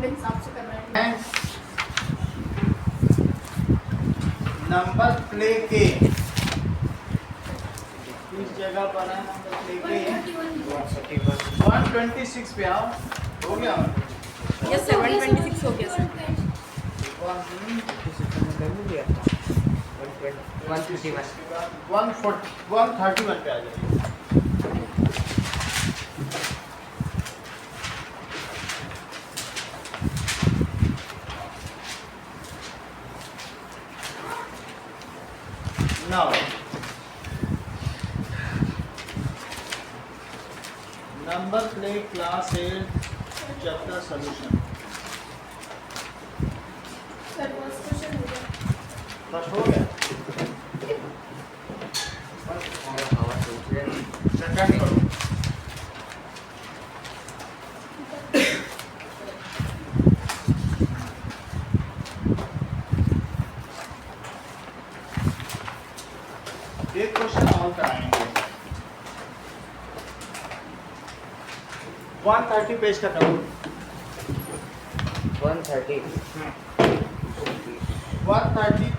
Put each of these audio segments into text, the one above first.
अपने हिसाब से करना है। नंबर प्ले के इस जगह पर है नंबर प्ले के 126 पे आओ। हो गया ये 726 हो गया सर। 131 पे आ जाइए। Now, number play class 8 chapter solution. Sir first question हो गया। फर्स्ट हो गया। सेकंड करो। एक क्वेश्चन और कराएंगे। 130 पेज का करो। 130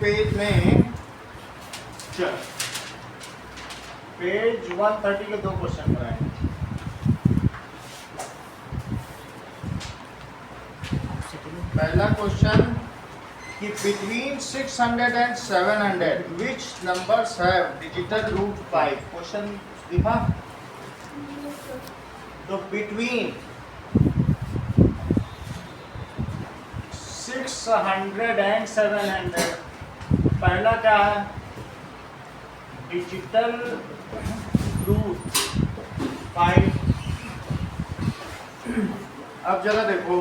पेज में चल पेज 130 के 2 क्वेश्चन कराएंगे। पहला क्वेश्चन कि between 600 and 700 which numbers have digital root 5? Question लिखा तो between 600 and 700 पहला क्या है? Digital root 5। अब जरा देखो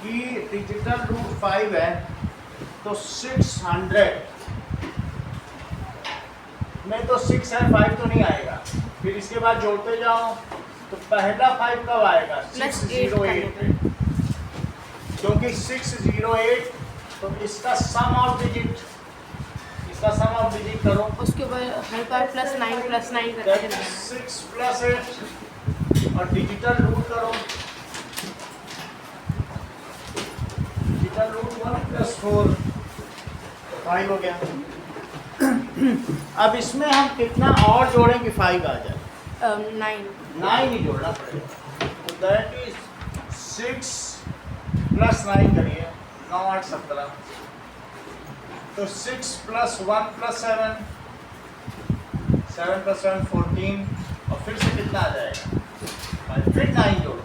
कि डिजिटल रूट 5 है तो 600 में तो 6 है, 5 तो नहीं आएगा। फिर इसके बाद जोड़ते जाओ तो पहला 5 कब आएगा? 608 क्योंकि 608 तो इसका सम ऑफ डिजिट करो। उसके बाद हर बार +9 करते रहना। 6 + 8 और डिजिटल रूट करो। डिजिटल रूट 1 + 4 5 हो गया। अब इसमें हम कितना और जोड़ें कि 5 आ जाए? 9 ही जोड़ना पड़ेगा। तो दैट इज 6 + 9 करिए 9 8 17। तो 6 + 1 + 7 7 + 7 14 और फिर से कितना आ जाएगा? फिर 9 जोड़ो।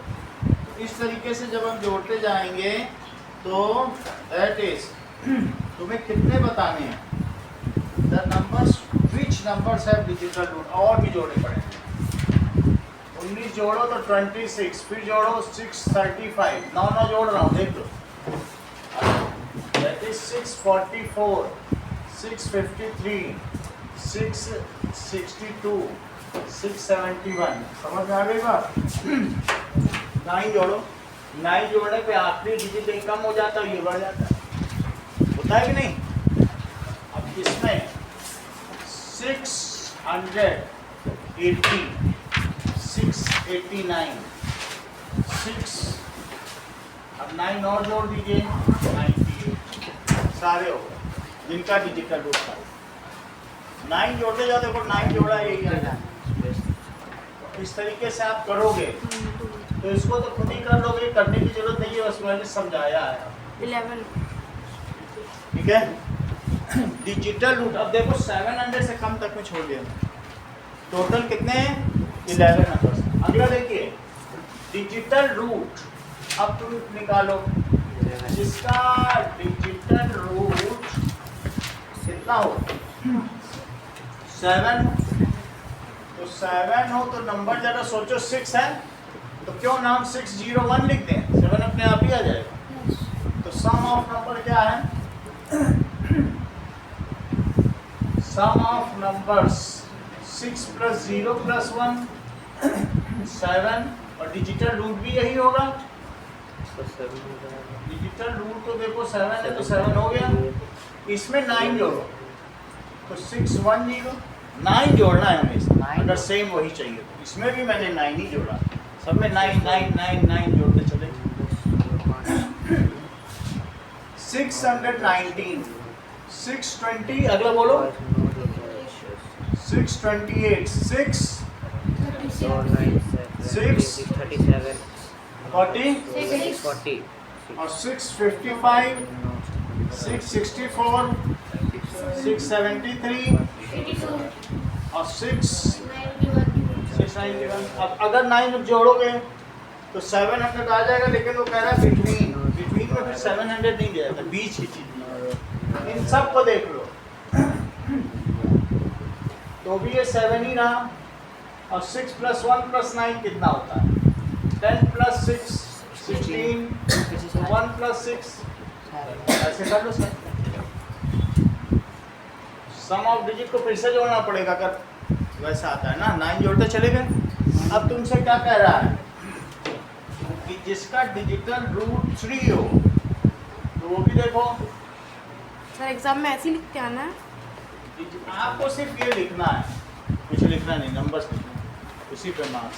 इस तरीके से जब हम जोड़ते जाएंगे तो दैट इज तुम्हें कितने बताने हैं? The numbers which numbers have digital root. और भी जोड़े पड़ेंगे। 19 जोड़ो तो 26, फिर जोड़ो 635 9 जोड़ रहा हूँ देख लो। That is 644 653 662 671। समझ में आ गई बात? 9 जोड़ो। 9 जोड़ने पे आखिरी डिजिट एक कम हो जाता है, ये बढ़ जाता है। होता है कि नहीं? अब इसमें 680 689 6 अब 9 और जोड़ दीजिए 98 सारे हो गए जिनका डिजिटल रूट था। 9 जोड़ते जाओ, देखो 9 जोड़ा यही आएगा। इस तरीके से आप करोगे तो इसको तो खुद ही कर लोगे, करने की जरूरत नहीं है, बस मैंने समझाया है। 11 ठीक है। डिजिटल रूट अब देखो 700 से कम तक में छोड़ दिया। टोटल कितने हैं? 11 नंबर्स। अगला देखिए डिजिटल रूट। अब तुम निकालो जिसका डिजिटल रूट कितना हो? 7 तो 7 हो तो नंबर जरा सोचो 6 है तो क्यों नाम 601 लिख दें? 7 अपने आप ही आ जाएगा। तो सम ऑफ नंबर क्या है? सम ऑफ नंबर्स 6 + 0 + 1 7 और डिजिटल रूट भी यही होगा। डिजिटल रूट तो देखो 7 है तो 7 हो गया। इसमें 9 जोड़ो तो 610 9 जोड़ना है हमें। अगर सेम वही चाहिए तो इसमें भी मैंने 9 ही जोड़ा। सब में 9 9 9 9 जोड़ते चले। 619, 620, अगला बोलो 628, 6 37 40 640 और 655, 664, 673 और 691। अब अगर 9 जोड़ोगे तो 700 आ जाएगा, लेकिन वो कह रहा है बिटवीन में फिर 700 नहीं दिया जाता, बीच की चीज। इन सब को देख लो तो भी ये 7 ही रहा। और 6 + 1 + 9 कितना होता है? 10 + 6 16, 1 + 6 ऐसे कर लो सर। सम ऑफ डिजिट को फिर से जोड़ना पड़ेगा, अगर वैसा आता है ना। 9 जोड़ते चले गए। अब तुमसे क्या कह रहा है कि जिसका डिजिटल रूट 3 हो तो वो भी देखो। सर एग्जाम में ऐसे ही लिखते आना है। आपको सिर्फ ये लिखना है, कुछ लिखना नहीं, नंबर्स लिखना है, उसी पे मार्क्स।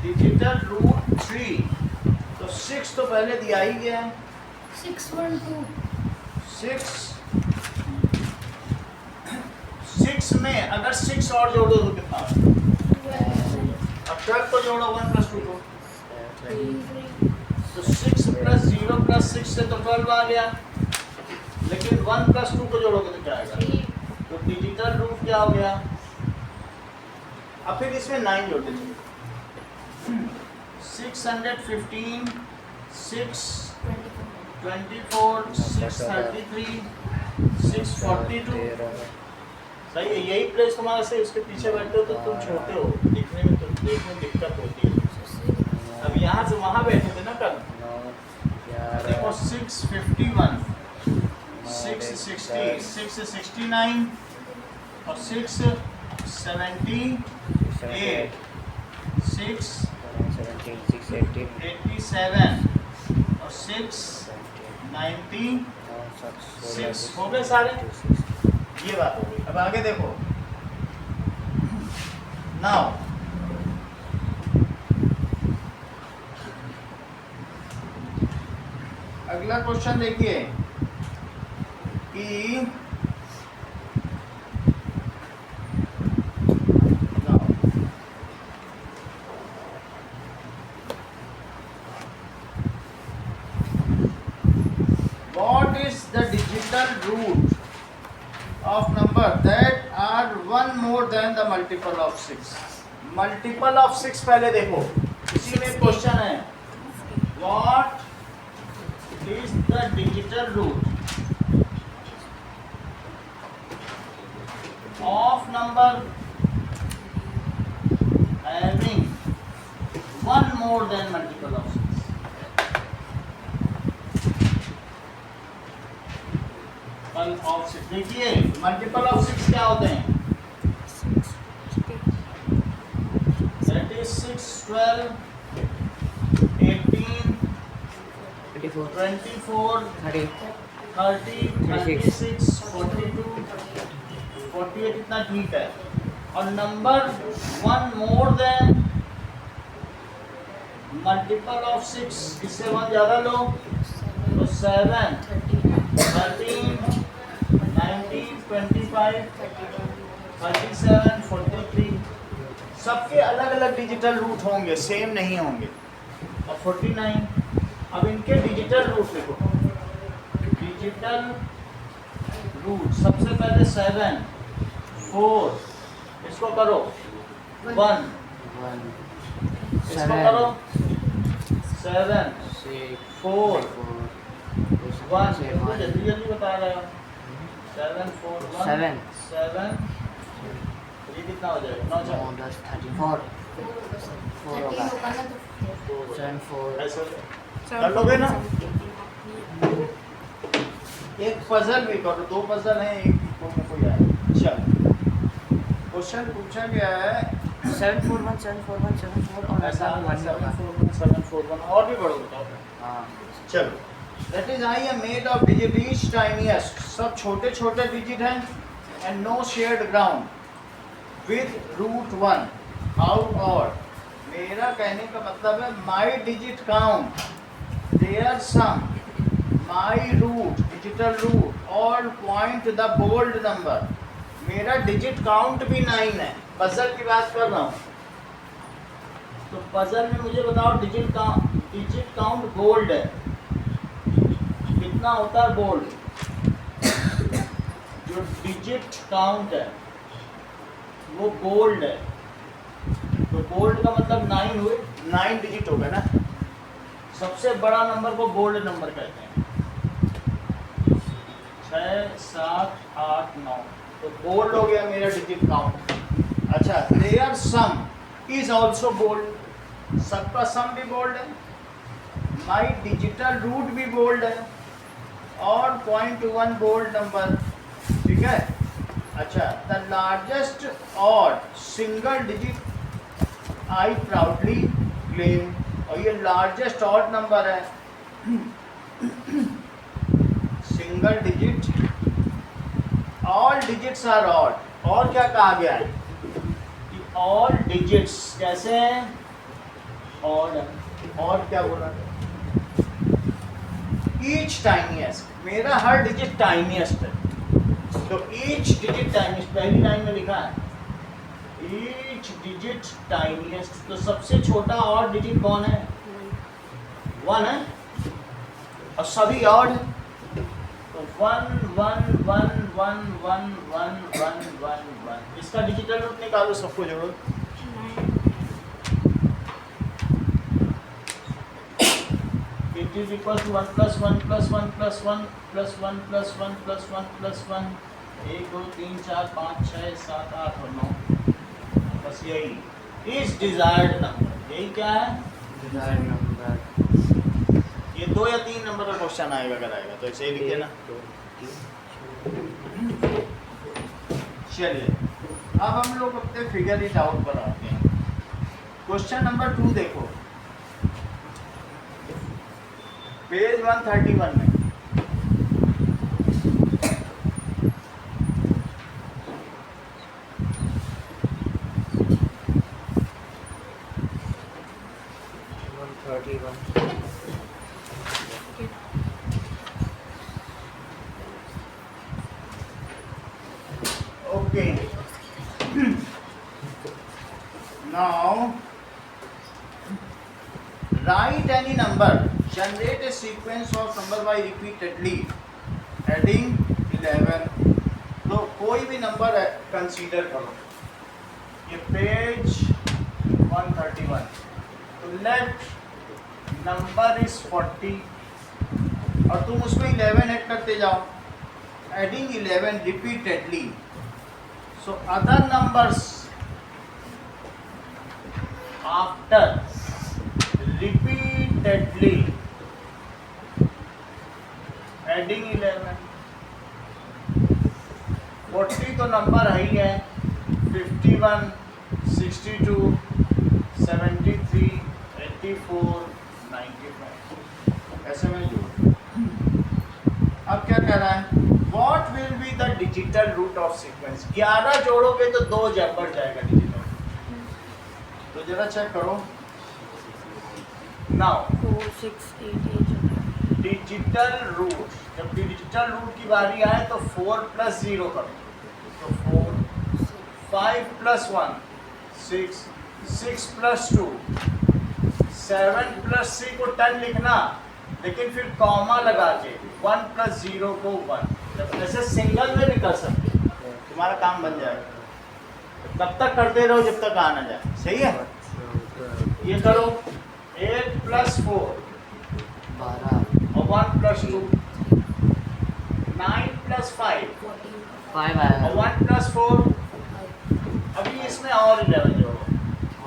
डिजिटल रूट 3 तो 6 तो पहले दिया ही गया है। 612 6 में अगर 6 और जोड़ो तो कितना? अब 12 को जोड़ो 1 + 2 को, तो 6 + 0 + 6 से तो 12 आ गया, लेकिन 1 + 2 को जोड़ोगे तो क्या आएगा? तो डिजिटल रूट क्या हो गया? अब फिर इसमें 9 जोड़ते चलो। 615, 624, 633, 642। सही है, यही प्लेस तुम्हारा से उसके पीछे बैठते हो तो तुम छोटे हो, दिखने में दिक्कत होती है। अब यहाँ से वहाँ बैठे थे ना कल, देखो 651, 660, 669 और 678, 687 और 696 हो गए सारे। ये बात हो गई। अब आगे देखो। नाउ अगला क्वेश्चन देखिए कि what is the digital root of number that are one more than the multiple of 6? multiple of 6 पहले देखो, इसी में क्वेश्चन है what is the digital root of number having one more than multiple of 6? Of 6 देखिए, multiple of 6 क्या होते हैं? That is 6, 12, 18, 24, 30, 36, 42, 48 इतना ठीक है। और number 1 more than multiple of 6, इससे 1 ज़्यादा लो तो 7, 13, 19, 25, 37, 43, सबके अलग अलग डिजिटल रूट होंगे, सेम नहीं होंगे। और 49, अब इनके डिजिटल रूट देखो। डिजिटल रूट सबसे पहले 7, 4, इसको करो 1, इसको करो 7, 4, 1, जल्दी जल्दी बता रहे हो। 7, 4, 1, 7, ये कितना हो जाएगा? 9, 10 34 4 होगा 7 4 ऐसे कर लोगे ना? एक पजल भी करो, 2 पजल हैं, एक में कोई आए। चल, क्वेश्चन पूछा गया है 741 741 74 और ऐसा 1 होगा। 741 और भी बढ़ो बताओ। हाँ चलो, that is I am made of digit each tiniest, सब छोटे छोटे डिजिट हैं, and no shared ground with root 1। How और मेरा कहने का मतलब है my digit count there sum my root digital root or point the bold number. मेरा डिजिट काउंट भी 9 है, पजल की बात कर रहा हूँ। तो पजल में मुझे बताओ डिजिट काउंट बोल्ड है, कितना होता है बोल्ड? जो डिजिट काउंट है वो बोल्ड है, तो बोल्ड का मतलब 9 हुए, 9 डिजिट होगा ना। सबसे बड़ा नंबर को बोल्ड नंबर कहते हैं। 6, 7, 8, 9 तो बोल्ड हो गया मेरा डिजिट काउंट। अच्छा, there sum is also bold, सबका सम भी बोल्ड है, माई डिजिटल रूट भी बोल्ड है और 0.1 बोल्ड नंबर, ठीक है। अच्छा, the largest odd single digit I proudly claim, और ये लार्जेस्ट ऑड नंबर है, single digit, all digits are odd. और क्या कहा गया है कि ऑल डिजिट्स कैसे हैं? ऑड। और क्या बोला? ईच टाइनीएस्ट, मेरा हर डिजिट टाइनीएस्ट है, तो ईच डिजिट टाइनीएस्ट पहली लाइन में लिखा है, ईच डिजिट टाइनीएस्ट। तो सबसे छोटा ऑड डिजिट कौन है? 1 है, और सभी ऑड है, तो 1 1 1 1 1 1 1 1 1। इसका डिजिटल रूट निकालो, सबको जोड़ो। It is equal to 1 plus 1 plus 1 plus 1 plus 1 plus 1 plus 1 plus 1, 1 2 3 4 5 6 7 8 और 9। बस यही इज डिजायर्ड नंबर। यही क्या है? Desired number. ये 2 या 3 नंबर का क्वेश्चन आएगा, अगर आएगा तो ऐसे ही लिखे ना। चलिए अब हम लोग अपने फिगर इट आउट पर आते हैं। क्वेश्चन नंबर 2 देखो, पेज 131 में। Okay. Now write any number, generate a sequence of number by repeatedly adding 11। तो कोई भी नंबर कंसीडर करो, ये पेज 131, तो लेट नंबर इज 40 और तुम उसमें 11 ऐड करते जाओ, adding 11 repeatedly, so other numbers after repeatedly adding 11, 40 तो नंबर है ही है, 51 62 73 84 95 ऐसे में जोड़। अब क्या कह रहा है? What will be the digital root of sequence? 11 जोड़ोगे तो 2 बढ़ जाएगा डिजिटल, तो जरा चेक करो। नाउ 4 6 8 8 डिजिटल रूट, जब डिजिटल रूट की बारी आए तो 4 + 0 करो, तो 4, 5 + 1 6, 6 + 2 7 + 3 को 10 लिखना, लेकिन फिर कॉमा लगा के 1 + 0 को 1। जब ऐसे सिंगल में भी कर सकते, तुम्हारा काम बन जाएगा। तब तक करते रहो जब तक आ ना जाए, सही है। ये करो 8 + 4 12 और 1 + 2, 9 + 5 5 आएगा। और 1 + 4। अभी इसमें और 11 जोड़ो।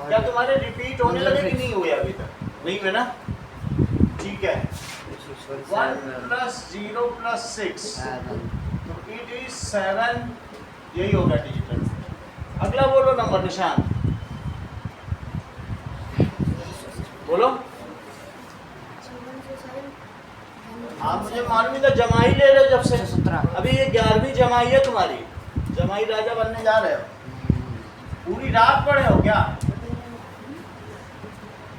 क्या तुम्हारे रिपीट होने लगे कि नहीं हुए? अभी तक नहीं हुए ना, ठीक है। 1 + 0 + 6 तो इट इज 7, यही होगा डिजिटल। अगला बोलो नंबर, निशान बोलो। आप मुझे मालूम ही था, जमाई ले रहे हो जब से। 17 अभी ये 11वीं जमाई है तुम्हारी, जमाई राजा बनने जा रहे हो। पूरी रात पढ़े हो क्या?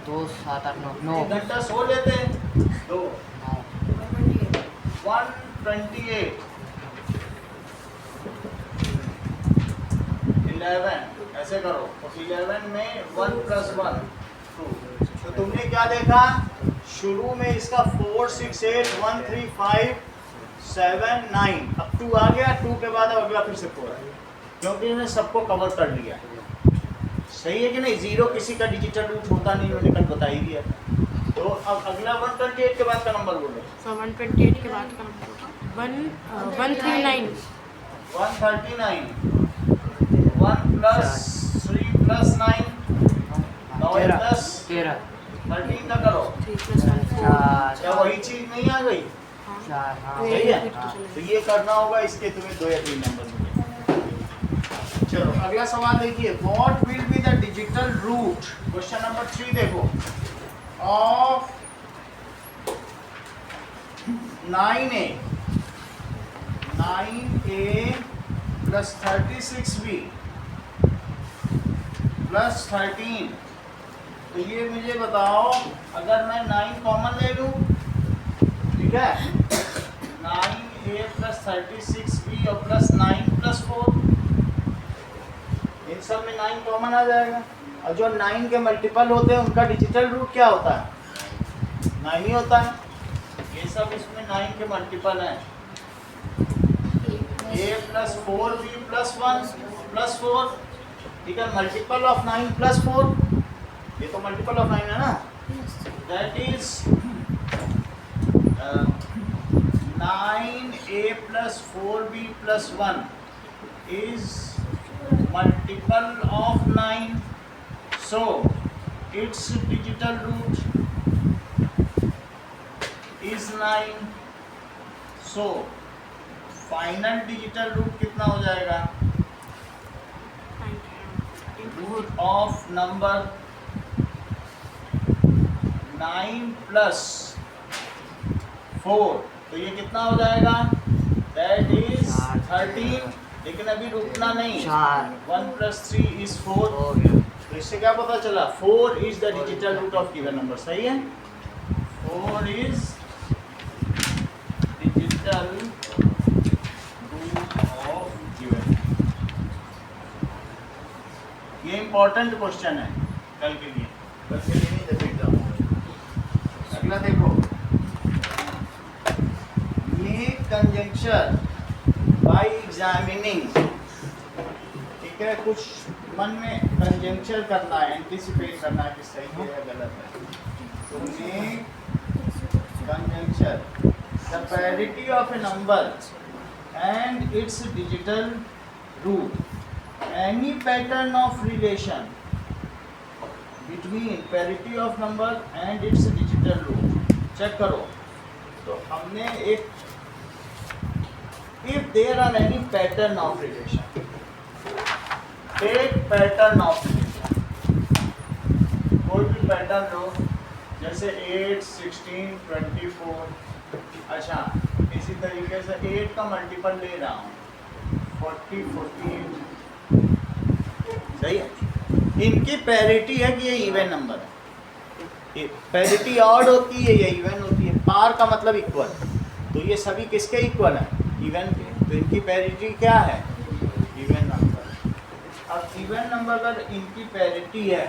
2 7 8 9 एक घंटा सो लेते हैं, 2 28, 11, ऐसे करो तो 11 में 1 + 1 2। तो तुमने क्या देखा, शुरू में इसका 4 6 8 1 3 5 7 9, अब 2 आ गया, 2 के बाद अब अगला फिर से 4 है, क्योंकि इसने सबको कवर कर लिया। सही है कि नहीं, जीरो किसी का डिजिटल रूट होता नहीं, उन्होंने कल बता ही दिया। तो अब अगला 128 के बाद का नंबर बोलो। So 128 के बाद का नंबर 139 139, 1 + 3 + 9 9 + 13 13 का करो। 3 + 1 4 क्या वही चीज नहीं आ गई? 4 हाँ सही है, तो ये करना होगा, इसके तुम्हें 2 या 3 नंबर मिले। चलो अगला सवाल देखिए, what will be the digital root, question number 3 देखो, ऑफ 9a + 36b + 13। तो ये मुझे बताओ, अगर मैं 9 कॉमन ले लूं, ठीक है, 9a + 36b और +9 + 4, इन सब में 9 कॉमन आ जाएगा। और जो 9 के मल्टीपल होते हैं उनका डिजिटल रूट क्या होता है, 9 ही होता है। ये सब इसमें 9 के मल्टीपल हैं। a + 4b + 1 + 4, ठीक है, मल्टीपल ऑफ 9 + 4, ये तो मल्टीपल ऑफ 9 है ना, that is 9a + 4b + 1 is multiple of 9, so its digital root is 9, so final digital root कितना हो जाएगा, रूट ऑफ नंबर 9 + 4, तो ये कितना हो जाएगा, दैट इज 13। लेकिन अभी रुकना नहीं, 1 + 3 is 4, हो गया। तो इससे क्या पता चला, 4 is the digital root of given number. सही है, 4 is digital root of given. ये इंपॉर्टेंट क्वेश्चन है कल के लिए, कल के लिए नहीं जब एग्जाम। अगला देखो, मेक कंजंक्शन बाय एग्जामिनिंग, ठीक है, कुछ मन में कंजंक्शन करना है, एंटिसिपेट करना है कि सही है या गलत है। तो make conjunction the parity of a number and its digital root, any pattern of relation between parity of number and its digital root. Check करो, तो हमने एक, if there are any pattern of relation, take pattern of relation, कोई भी pattern लो, जैसे 8 16 24, अच्छा इसी तरीके से 8 का मल्टीपल ले रहा हूँ, 40 48, सही है, इनकी पैरिटी है कि ये इवन नंबर है, पैरिटी ऑड होती है या इवन होती है, पार का मतलब इक्वल, तो ये सभी किसके इक्वल है, इवन के, तो इनकी पैरिटी क्या है, इवन नंबर। अब इवन नंबर अगर इनकी पैरिटी है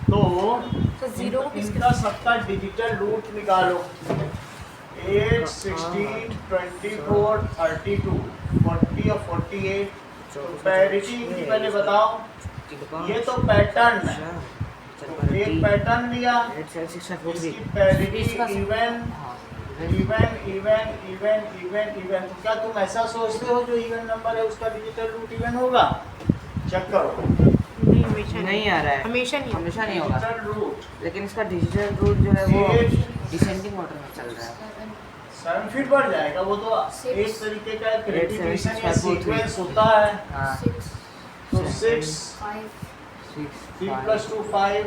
तो जीरो इनका सबका डिजिटल रूट निकालो, 8 16 24 32 40 और 48, तो पैरिटी इनकी पहले बताओ, ये तो पैटर्न है, तो एक पैटर्न लिया, इसकी parity even even even even even even, तो क्या तुम ऐसा सोचते हो जो इवन नंबर है उसका डिजिटल रूट इवन होगा? चेक करो, नहीं, हमेशा नहीं आ रहा है, हमेशा नहीं हमेशा नहीं होगा, डिजिटल रूट, लेकिन इसका डिजिटल रूट जो है वो Eight. डिसेंडिंग ऑर्डर में चल रहा है। 7 फिर बढ़ जाएगा, वो तो एक तरीके का रिपीटिशन या सीक्वेंस होता है। हाँ, तो 6 3 + 2 5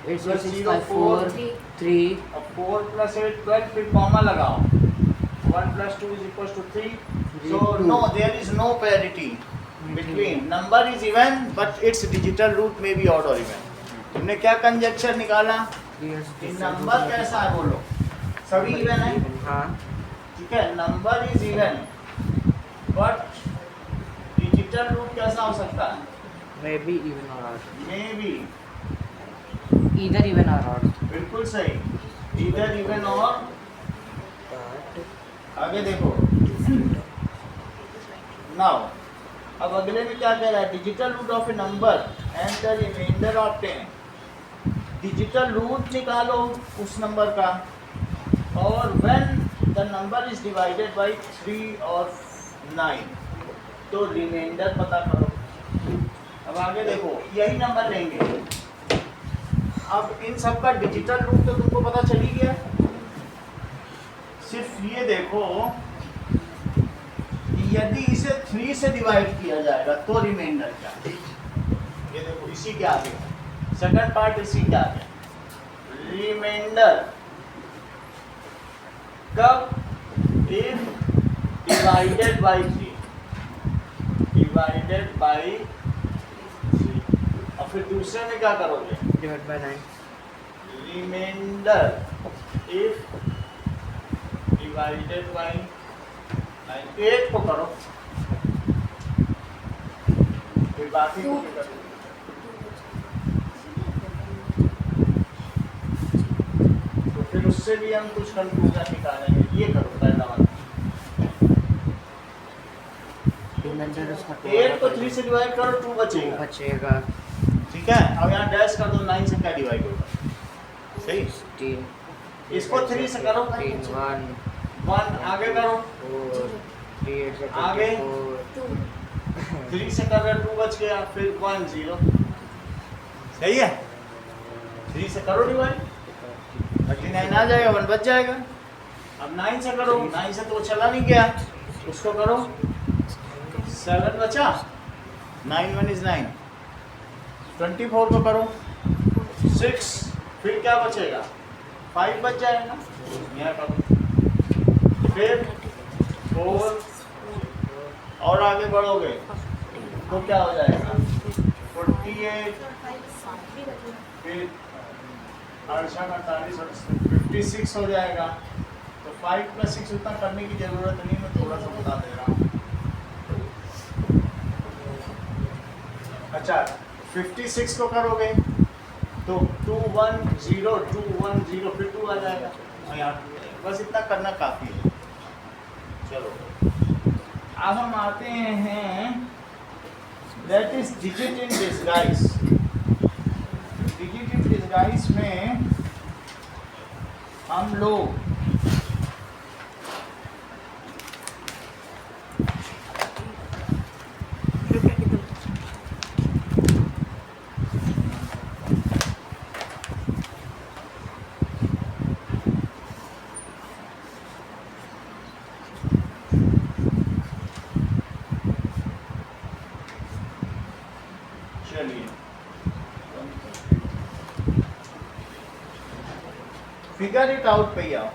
8 plus 6 0 5 4 4 3 अब 4 + 8 12, फिर कॉमा लगाओ, 1 + 2 = 3, so no, there is no parity between, number is even but its digital root may be odd or even। तुमने क्या कंजक्शन निकाला, नंबर कैसा है बोलो, सभी इवन है, हाँ, ठीक है, number is even but digital root कैसा हो सकता है? Maybe even or odd. Maybe, Either even or odd. बिल्कुल सही, इधर इवन और But आगे देखो नाउ, अब अगले में क्या कह रहा है? Digital root of a number and the remainder of 10। Digital root निकालो उस नंबर का, और when the number is divided by 3 और 9 तो रिमाइंडर पता करो। अब आगे देखो, यही नंबर लेंगे। अब इन सब का डिजिटल रूट तो तुमको पता चल ही गया, सिर्फ ये देखो कि यदि इसे 3 से डिवाइड किया जाएगा तो रिमाइंडर क्या है? ये देखो इसी के आगे सेकंड पार्ट, इसी के आगे रिमाइंडर कब? If divided by 3, divided by 3। और फिर दूसरे में क्या करोगे? divided by 9. Remainder if divided by 8 को करो, फिर बाकी को भी करो। तो फिर उससे भी हम कुछ कंक्लूजन निकालेंगे। ये करो पहला वाला, Remainder is not 8 को 3 से डिवाइड करो, 2 बचेगा। बचेगा ठीक है, अब यहाँ डैश कर दो, 9 से क्या डिवाइड होगा? सही, 16. इसको 3 से करो, 3 1 1 आगे करो, 4 3 8 से आगे 24. 3 से कर रहे 2 बच गया, फिर 1 0। सही है, 3 से करो डिवाइड, 39 आ जाएगा, 1 बच जाएगा। अब 9 से करो, 9 से तो वो चला नहीं गया, उसको करो, 7 बचा, 9 1 इज 9। 24 को करो, 6, फिर क्या बचेगा? 5 बच जाएगा, यहाँ करो, फिर 4 और आगे बढ़ोगे तो क्या हो जाएगा? 48, फिर 48 56 हो जाएगा। तो 5 + 6 उतना करने की जरूरत नहीं, मैं थोड़ा सा बता दे रहा हूँ। अच्छा, 56 को करोगे तो 2 1 0 2 1 0, फिर 2 आ जाएगा, यहाँ बस इतना करना काफ़ी है। चलो अब हम आते हैं, that is digit in disguise. Digit in disguise में हम लोग फिगर इट आउट पे आओ,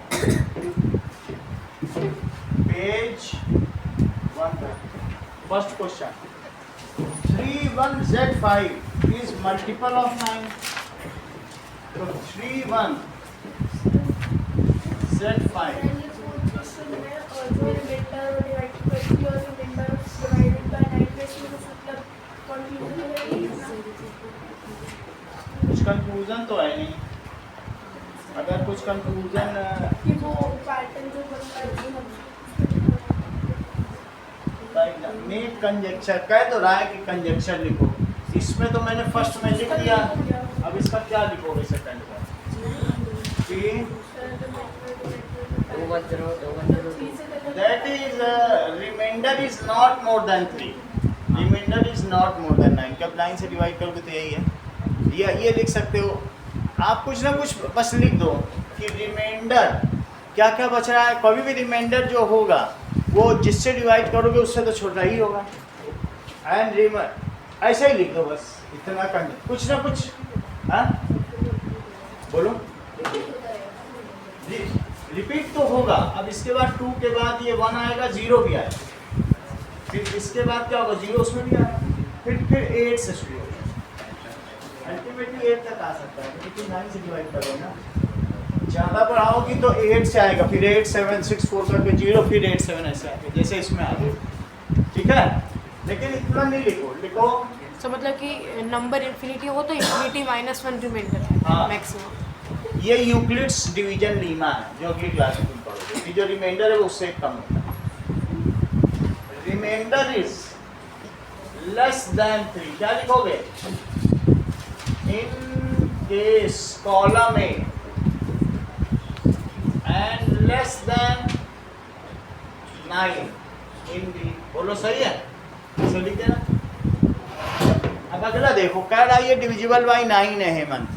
page 1। First question, 31Z5 is multiple of 9। तो 31Z5 कुछ कंफ्यूजन तो है नहीं। अगर कुछ कंफ्यूजन मेक कंजक्चर कह तो रहा है कि कंजक्चर लिखो, इसमें तो मैंने फर्स्ट में लिख दिया, अब इसका क्या लिखोगे सेकंड का? That is remainder is not more than 3, remainder is not more than 9। कब 9 से डिवाइड करोगे तो यही है, ये लिख सकते हो आप, कुछ ना कुछ बस लिख दो कि रिमाइंडर क्या क्या बच रहा है। कभी भी रिमाइंडर जो होगा वो जिससे डिवाइड करोगे उससे तो छोटा ही होगा। एंड ऐसे ही लिख दो बस, इतना कर, कुछ ना कुछ। हाँ बोलो, रिपीट तो होगा। अब इसके बाद 2 के बाद ये 1 आएगा, 0 भी आएगा, फिर इसके बाद क्या होगा? 0 उसमें भी आएगा, फिर 8 से शुरू होगा, अल्टीमेटली 8 तक आ सकता है, क्योंकि 9 से डिवाइड करो ना। ज़्यादा बढ़ाओगी तो 8 से आएगा, फिर 8 7 6 4 करके 0, फिर 8 7 ऐसे आएगा, जैसे इसमें आ गया। ठीक है, लेकिन इतना नहीं लिखो, लिखो तो मतलब कि नंबर इन्फिनिटी हो तो इन्फिनिटी -1 रिमाइंडर है हाँ। मैक्सिमम। ये यूक्लिड्स डिवीजन लीमा है जो अगली क्लास में तुम पढ़ोगे, कि जो रिमाइंडर है वो उससे कम होता है। रिमाइंडर इज लेस देन 3, क्या लिखोगे? In case column A and less than 9 in B. बोलो सही है? ऐसे लिखे ना। अब अगला देखो, कह रहा है ये डिविजिबल बाई 9 है हेमंत।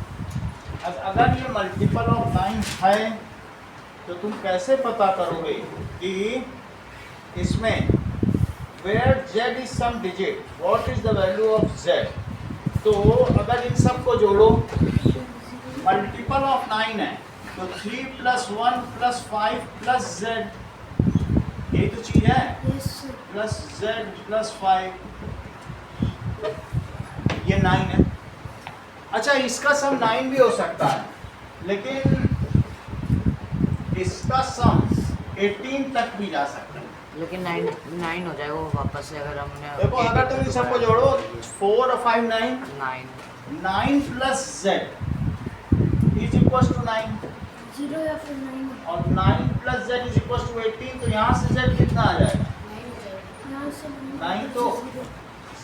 अब अगर ये मल्टीपल ऑफ 9 है तो तुम कैसे पता करोगे कि इसमें where z is sum digit, what is the value of z? तो अगर इन सब को जोड़ो, मल्टीपल ऑफ 9 है तो 3 + 1 + 5 + z, यही तो चीज है, प्लस z + 5, ये 9 है। अच्छा, इसका सम 9 भी हो सकता है, लेकिन इसका सम 18 तक भी जा सकता है। लेकिन 9 हो जाएगा वो वापस से, अगर हमने देखो अगर तुम इन सबको जोड़ो, 4 और 5 9, 9 + z इज इक्वल टू 9, 0 या फिर 9 और 9 + z इज इक्वल टू 18, तो यहाँ से z कितना आ जाएगा? यहाँ से 9, तो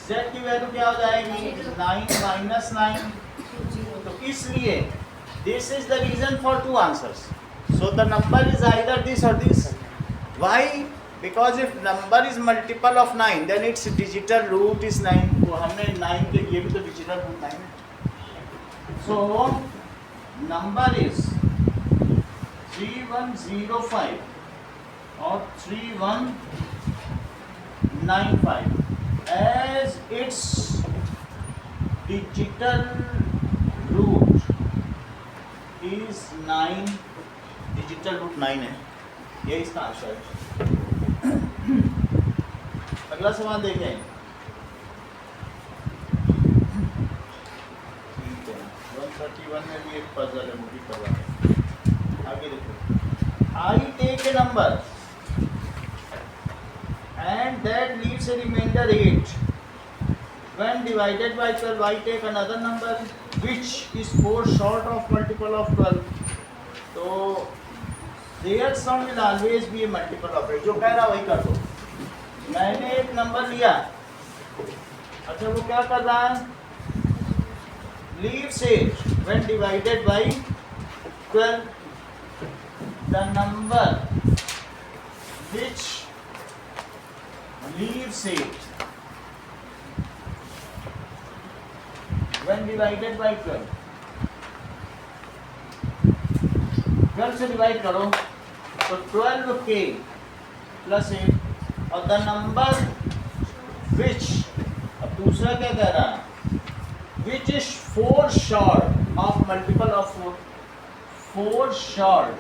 z की वैल्यू क्या हो जाएगी? 9 - 9। तो इसलिए this is the reason for 2 answers, so the number is either this or this. Why? Because if number is multiple of 9 then it's digital root is 9। तो हमने 9 के लिए भी तो डिजिटल रूट 9 है। सो नंबर इज 3105 और 3195 as its digital root is 9, digital root 9 है, ये इसका आंसर है। अगला सवाल देखें। ठीक है, 131 में भी एक पजल है, मुझे करवा है। आगे देखो, I take a number and that leaves a remainder 8. When divided by 12, I take another number which is 4 short of multiple of 12. तो their sum will always be a multiple of 8. जो कह रहा वही कर दो। मैंने एक नंबर लिया, अच्छा वो क्या कर रहा है? leaves 8 when divided by 12. The number which leaves 8 when divided by 12, 12 से डिवाइड करो तो 12k + 8, और द नंबर विच, अब दूसरा क्या कह रहा है? Which is 4 short of multiple of 4, 4 short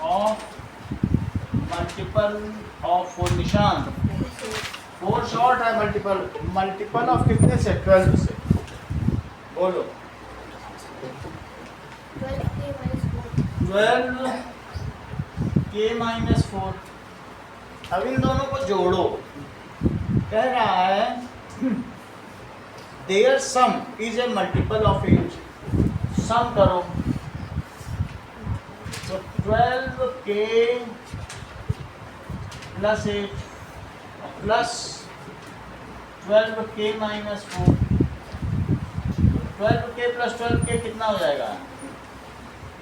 of multiple of 4, निशान 4 शॉर्ट है मल्टीपल ऑफ कितने से? 12 से। बोलो 12k - 4। अब इन दोनों को जोड़ो, कह रहा है there sum is a multiple of 8, sum करो तो 12k + 8 plus 12k - 4, 12k + 12k कितना हो जाएगा?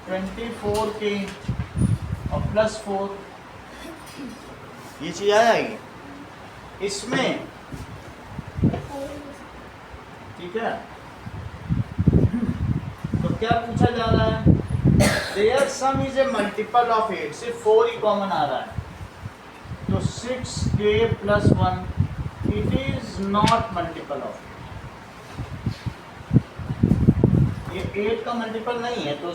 24k और +4, ये चीज आ जाएगी इसमें। ठीक है, तो क्या पूछा जा रहा है? There sum is a multiple of 8, सिर्फ 4 ही कॉमन आ रहा है, तो 6k + 1, it is not multiple of 8। ये 8 का मल्टीपल नहीं है, तो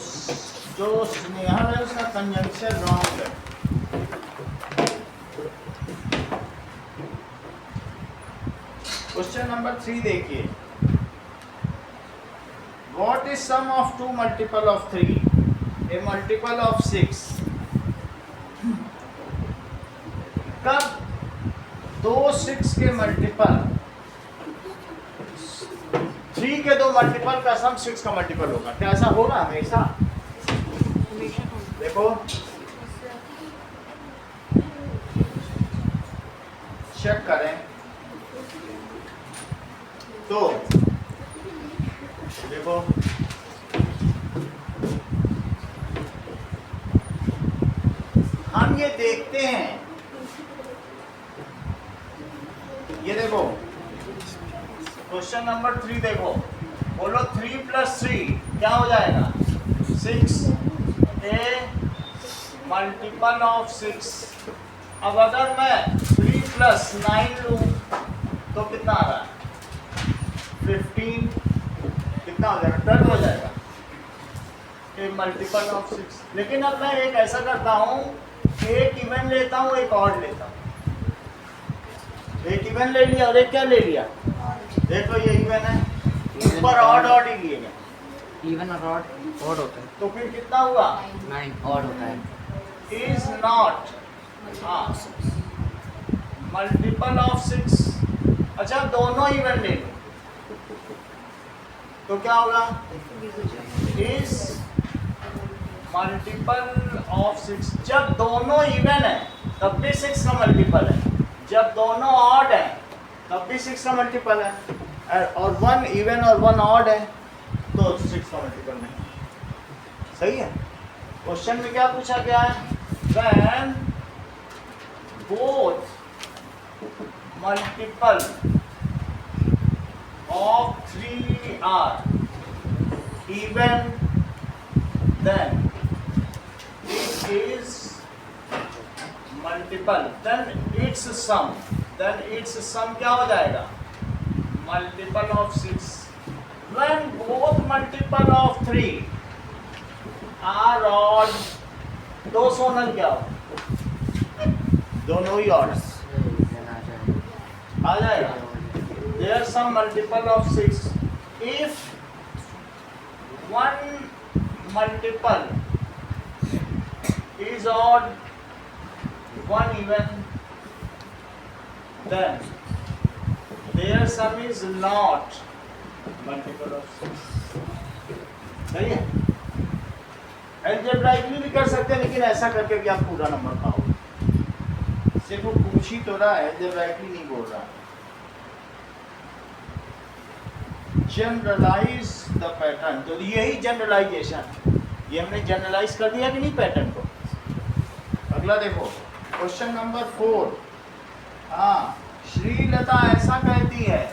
जो स्नेहा है उसका कंजंक्शन रॉन्ग है। क्वेश्चन नंबर 3 देखिए, what is sum of 2 multiple of 3? A multiple of 6 कब दो 6 के मल्टीपल 3 के दो मल्टीपल का सम 6 का मल्टीपल होगा। क्या ऐसा होगा हमेशा? देखो चेक करें तो देखो हम ये देखते हैं, ये देखो क्वेश्चन नंबर 3 देखो, बोलो 3 + 3 क्या हो जाएगा? 6 ए मल्टीपल ऑफ 6। अब अगर मैं 3 + 9 लूं तो कितना आ रहा है? 15। कितना हो जाएगा? 12 हो जाएगा। ए मल्टीपल ऑफ 6। लेकिन अब मैं एक ऐसा करता हूँ, एक इवन लेता हूँ, एक ऑड लेता हूँ। एक इवन ले लिया और एक क्या ले लिया? देखो ये इवन है, ऊपर ऑड ही लिए गए। इवन और ऑड होता है। तो फिर कितना हुआ? 9 ऑड होता है। Is not multiple of 6। अच्छा दोनों इवन ले लो तो क्या होगा? Is multiple of 6। जब दोनों इवन है तब भी 6 का मल्टीपल है, जब दोनों ऑड है तब भी 6 का मल्टीपल है, और 1 इवन और 1 ऑड है तो 6 का मल्टीपल नहीं। सही है। क्वेश्चन में क्या पूछा गया है? When both multiple of 3 are even, then it is multiple, then its sum क्या हो जाएगा? Multiple of 6. When both multiple of 3 are odd, दो सोनल क्या हो? दोनों ही ऑड आ जाएगा। There some multiple of 6. If one multiple is odd, one even, then their sum is not multiple of 6. सही है। एल्जेब्राइकली भी कर सकते हैं, लेकिन ऐसा करके भी आप पूरा नंबर पाओगे। सिर्फ वो पूछ ही तो रहा है, एल्जेब्राइकली नहीं बोल रहा। जनरलाइज द पैटर्न, तो यही जनरलाइजेशन, ये हमने जनरलाइज कर दिया कि नहीं पैटर्न को। अगला देखो क्वेश्चन नंबर 4। हाँ, श्रीलता ऐसा कहती है,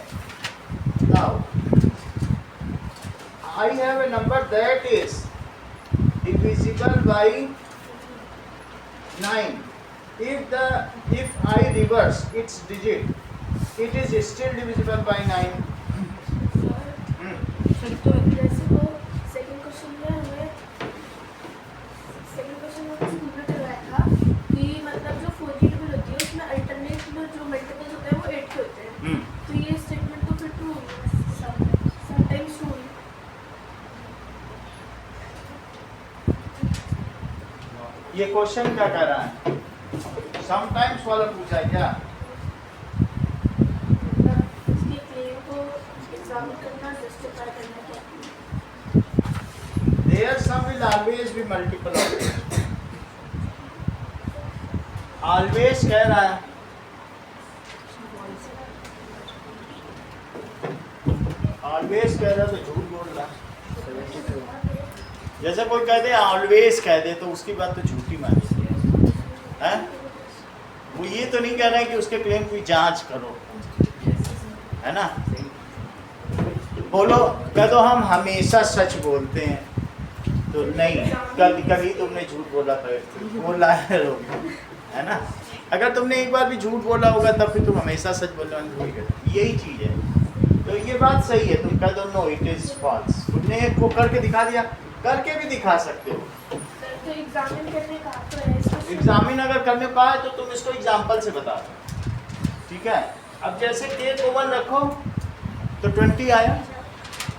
now I have a number that is divisible by 9. If I reverse its digit, it is still divisible by 9. तो जैसे वो सेकंड क्वेश्चन में हमें कुछ उल्टा करवाया था कि मतलब जो 4 की टेबल होती है उसमें अल्टरनेट में जो मल्टीपल्स होते हैं वो 8 के होते हैं। तो ये स्टेटमेंट तो फिर ट्रू होगा, समटाइम्स ट्रू। ये क्वेश्चन क्या कह रहा है? समटाइम्स वाला पूछा है क्या? इसके क्लेम को एग्जामिन करना, जस्टिफाई करना क्या? Their sum will always be multiple of 8. Always कह रहा है, always कह रहा है तो झूठ बोल रहा है। जैसे कोई कह दे ऑलवेज कह दे तो उसकी बात तो झूठी मानी है। वो ये तो नहीं कह रहा है कि उसके क्लेम की जांच करो, है ना। बोलो कह दो हम हमेशा सच बोलते हैं, तो नहीं, कभी तुमने झूठ बोला है लोग, है ना। अगर तुमने एक बार भी झूठ बोला होगा तब फिर तुम हमेशा सच बोलने वाले होगे। यही चीज़ है। तो ये बात सही है, तुम कह दो नो इट इज़ फॉल्स। तुमने एक को करके दिखा दिया, करके भी दिखा सकते हो। तो एग्जामिन करने का तो है, एग्जामिन अगर करने का है तो तुम इसको एग्जाम्पल से बता दो, ठीक है। अब जैसे k को 1 रखो तो 20 आया,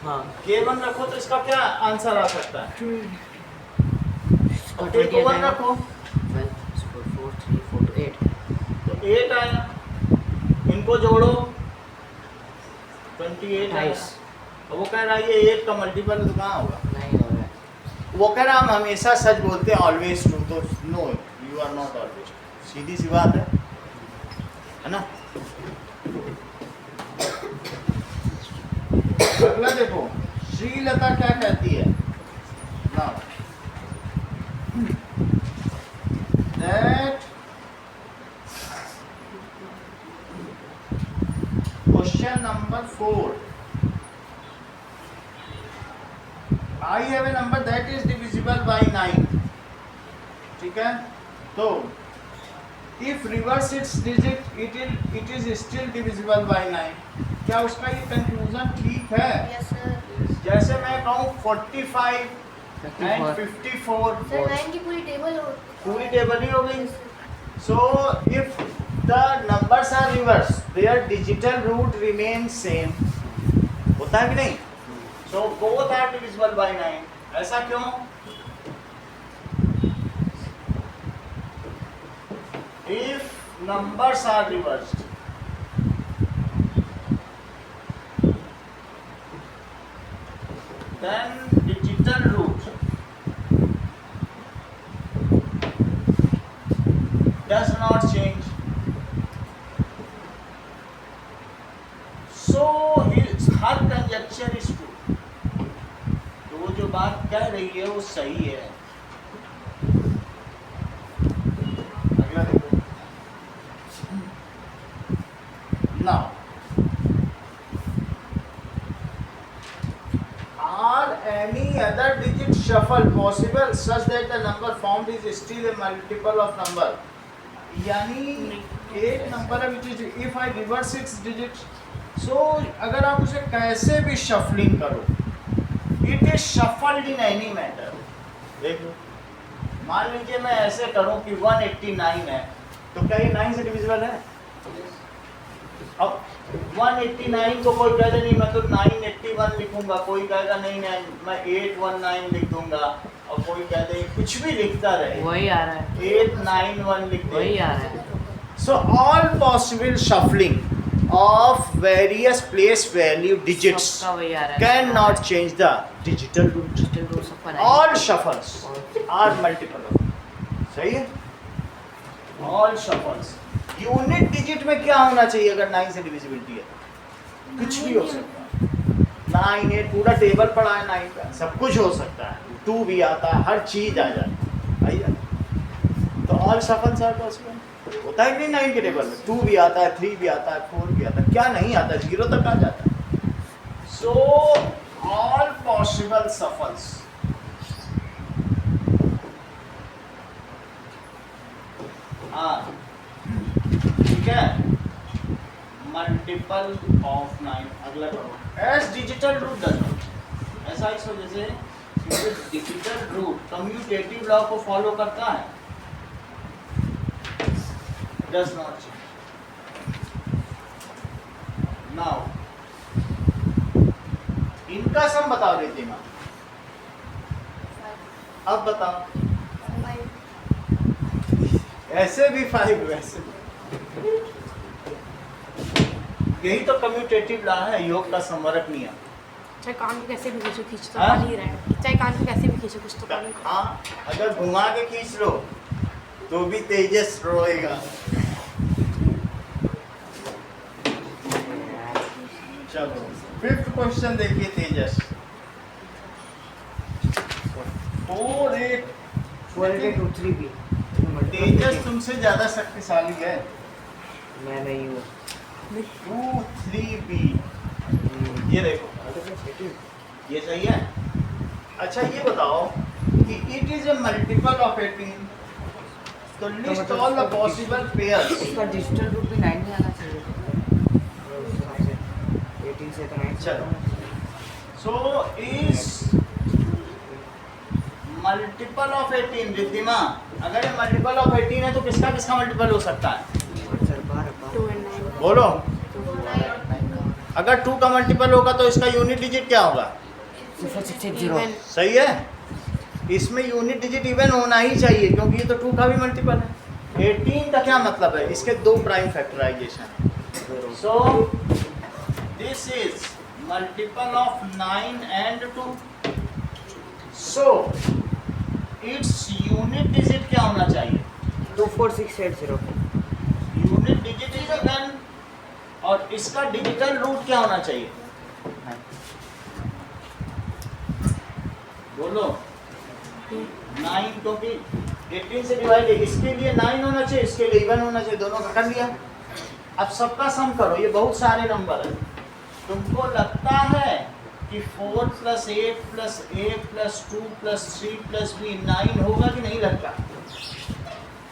हाँ k 1 रखो तो इसका क्या आंसर आ सकता है? इसको तो 20 को आ 1 जाएगा। रखो 12 इसको 4 3 4 2 8 तो 8 आया, इनको जोड़ो 28 आया। 28 अब वो कह रहा है ये 8 का मल्टीपल तो कहाँ होगा? नहीं हो रहा है। वो कह रहा हम हमेशा सच बोलते हैं ऑलवेज ट्रू, तो no you are not always, सीधी सी बात है ना। अगला देखो, श्रीलता क्या कहती है ना, that question number 4, I have a number that is divisible by 9, ठीक है, तो if reverse its digit it is still divisible by 9, क्या उसका ये कंक्लूजन ठीक है? Yes sir. जैसे मैं कहूँ 45 एंड 54, सर 9 की पूरी टेबल हो, पूरी टेबल ही हो गई। So if the numbers are reversed, their digital root remains same, होता है कि नहीं? So both are divisible by 9, ऐसा क्यों? If numbers are reversed, then digital root does not change. So her conjecture is true. तो वो जो बात कह रही है वो सही है। अगला देखो, now are any other digit shuffle possible such that the number formed is still a multiple of number? यानी एक नंबर है which is if I reverse its digit, so अगर आप उसे कैसे भी shuffling करो, it is shuffled in any manner। देखो, मान लीजिए मैं ऐसे करूं कि 189 है, तो क्या ये 9 से डिविजिबल है? अब 189 को कोई कहेगा नहीं मैं तो 981 लिखूंगा, कोई कहेगा नहीं नहीं मैं 819 लिख दूंगा, और कोई कहते कुछ भी लिखता रहे, वही आ रहा है, 891 लिख दे। वही आ रहा है। So all possible shuffling of various place value digits सबका वही आ रहा है। cannot change the digital root. Digital root सबका नहीं। All shuffles are multiple of, सही है? All shuffles यूनिट डिजिट में क्या होना चाहिए अगर 9 से डिविजिबिलिटी है? कुछ भी हो सकता है, 9 8 पूरा टेबल पड़ा है 9 का, सब कुछ हो सकता है, 2 भी आता है, हर चीज आ जाती है। तो ऑल शफल्स आर पॉसिबल, होता है कि नहीं 9 के टेबल में 2 भी आता है, 3 भी आता है, 4 भी आता है, क्या नहीं आता है, 0 तक आ जाता है। सो ऑल पॉसिबल शफल्स ठीक है, मल्टीपल ऑफ 9। अगला करो as digital root does not, ऐसा इस वजह से क्योंकि डिजिटल रूट कम्यूटेटिव लॉ को फॉलो करता है, डज नॉट चेंज। नाउ इनका सम बताओ रिद्धिमा, अब बताओ, ऐसे भी 5 वैसे भी, यही तो कम्यूटेटिव लॉ है, योग का संवरक नियम। चाहे कान को कैसे भी खींचो, खींच तो हाँ? पानी ही रहेगा, चाहे कान को कैसे भी खींचो कुछ तो पानी। हाँ, अगर घुमा के खींच लो तो भी तेजस रोएगा। चलो 5th क्वेश्चन देखिए तेजस। 4 8 2 3 भी तेजस तुमसे ज्यादा शक्तिशाली है। मैं नहीं हूँ। 2 3 बी, ये देखो ये सही है। अच्छा ये बताओ कि it is a multiple of 18, तो list all the possible pairs. इसका डिजिटल रूट भी 9 ही आना चाहिए। 18 से तो 9। चलो, so is multiple of 18 Riddhima, अगर ये मल्टीपल ऑफ 18 है तो किसका किसका मल्टीपल हो सकता है? 2 and 9 बोलो, अगर 2 का मल्टीपल होगा तो इसका यूनिट डिजिट क्या होगा? 0680। even सही है। इसमें यूनिट डिजिट इवन होना ही चाहिए क्योंकि ये तो 2 का भी मल्टीपल है। 18 का क्या मतलब है, इसके 2 प्राइम फैक्टराइजेशन है। So this is multiple of 9 and 2। So its unit digit क्या होना चाहिए, 24680। यूनिट डिजिट इज इवन, और इसका डिजिटल रूट क्या होना चाहिए, बोलो 9, क्योंकि 18 से डिवाइड है, इसके लिए 9 होना चाहिए, इसके लिए 1 होना चाहिए, दोनों का कर लिया। अब सबका सम करो, ये बहुत सारे नंबर है। तुमको लगता है कि 4 + 8 + 8 + 2 + 3 + b 9 होगा कि नहीं लगता?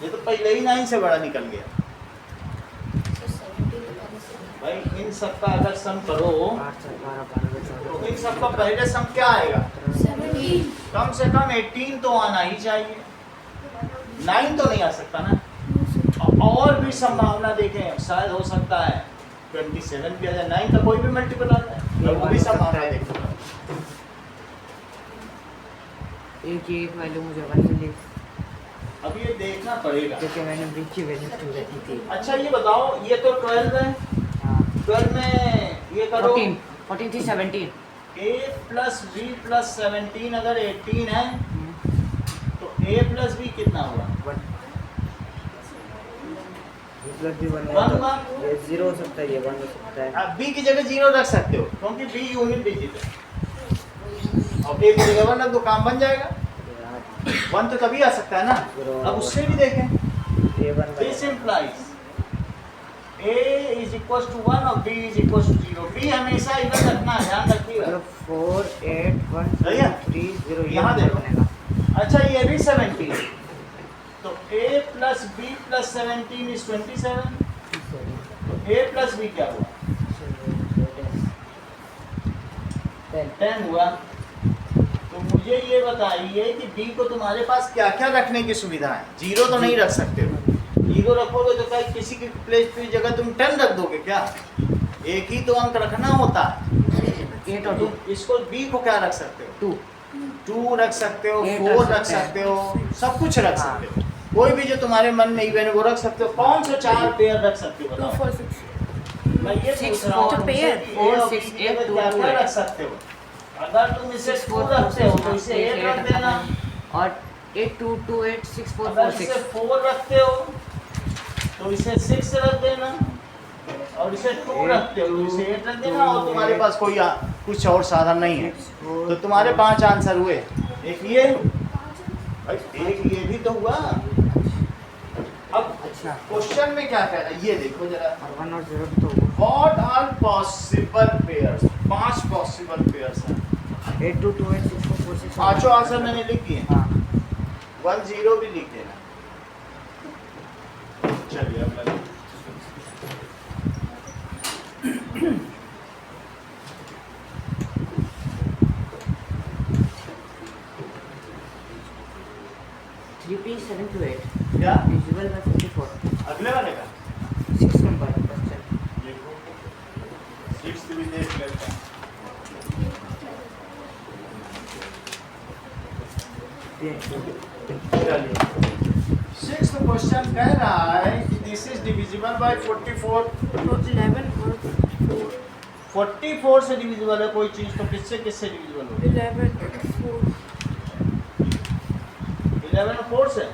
ये तो पहले ही 9 से बड़ा निकल गया भाई। इन सबका अगर सम करो तो इन सबका पहले सम क्या आएगा, 17। कम से कम 18 तो आना ही चाहिए, 9 तो नहीं आ सकता ना। और भी संभावना देखें, शायद हो सकता है 27 भी आ जाए, 9 का कोई भी मल्टीपल आ जाए, वो भी संभावना देखें। एक वैल्यू मुझे 1 मिली अब ये देखना पड़ेगा क्योंकि मैंने b की वैल्यू 2 रखी थी। अच्छा ये बताओ, ये तो 12 है, 12 में ये करो 14 थी 17। a + b + 17 अगर 18 है तो a + b कितना हुआ, 1 प्लस भी 1 1 हुआ। ये 0 हो सकता है, ये 1 हो सकता है। अब b की जगह 0 रख सकते हो क्योंकि b यूनिट डिजिट है, और a की जगह 1 रख दो, काम बन जाएगा। 1 तो तभी आ सकता है ना। अब उससे भी देखें, दिस इम्प्लाइज a = 1 और b = 0। b हमेशा इवन रखना है, ध्यान रखिएगा। मतलब 4 8 1 सही है? 3 0 यहाँ देखो। बनेगा। अच्छा ये भी 17, तो a + b + 17 = 27। तो a + b क्या हुआ, 10 हुआ। तो मुझे ये बताइए कि b को तुम्हारे पास क्या क्या रखने की सुविधा है, 0 तो नहीं रख सकते हो। 0 रखोगे तो क्या किसी की प्लेस की जगह तुम 10 रख दोगे क्या, एक ही तो अंक रखना होता है। 8 और 2 तुम इसको b को क्या रख सकते हो, 2 रख सकते हो, 8 4 रख रख सकते हो, सब कुछ रख सकते हो। कोई भी जो तुम्हारे मन में इवन वो रख सकते हो। कौन से 4 पेयर रख सकते हो 2 बताओ। 4 6 मैं ये 6 पूछ रहा हूँ 4 तुमसे पेयर, कि 4 A और 6 B की 8 जगह 2 क्या 2 क्या 8 रख सकते हो। अगर तुम इसे 6 2 4 रखते हो तो इसे 8 रख देना। और 8 2 2 8 6 4 अगर 4 इसे 6 4 रखते हो तो इसे 6 रख देना, और इसे 2 रखते हो तो इसे 8 रख देना। और तुम्हारे पास कोई कुछ और साधन नहीं है तो तुम्हारे 5 आंसर हुए। एक ये, एक ये भी तो हुआ। अब अच्छा क्वेश्चन में क्या कह रहा है ये देखो जरा। और 1 और 0 तो What are possible pairs? 5 possible pairs हैं। 8 2 2 8 6 4 4 6 पांचों आंसर मैंने लिख दिए। हाँ 1 0 भी लिख देना। चलिए अब लगे। थ्री पी 7 to 8 क्या डिविजिबल बाय 54 अगले वाले का 6 नंबर क्वेश्चन देखो 6 भी देख लेते हैं। चलिए 6th क्वेश्चन कह रहा है कि दिस इज डिविजिबल बाय 44। तो 11 और 4 44 से डिविजिबल है कोई चीज तो किससे किससे डिविजिबल होगी? 11 4 11 और 4 से।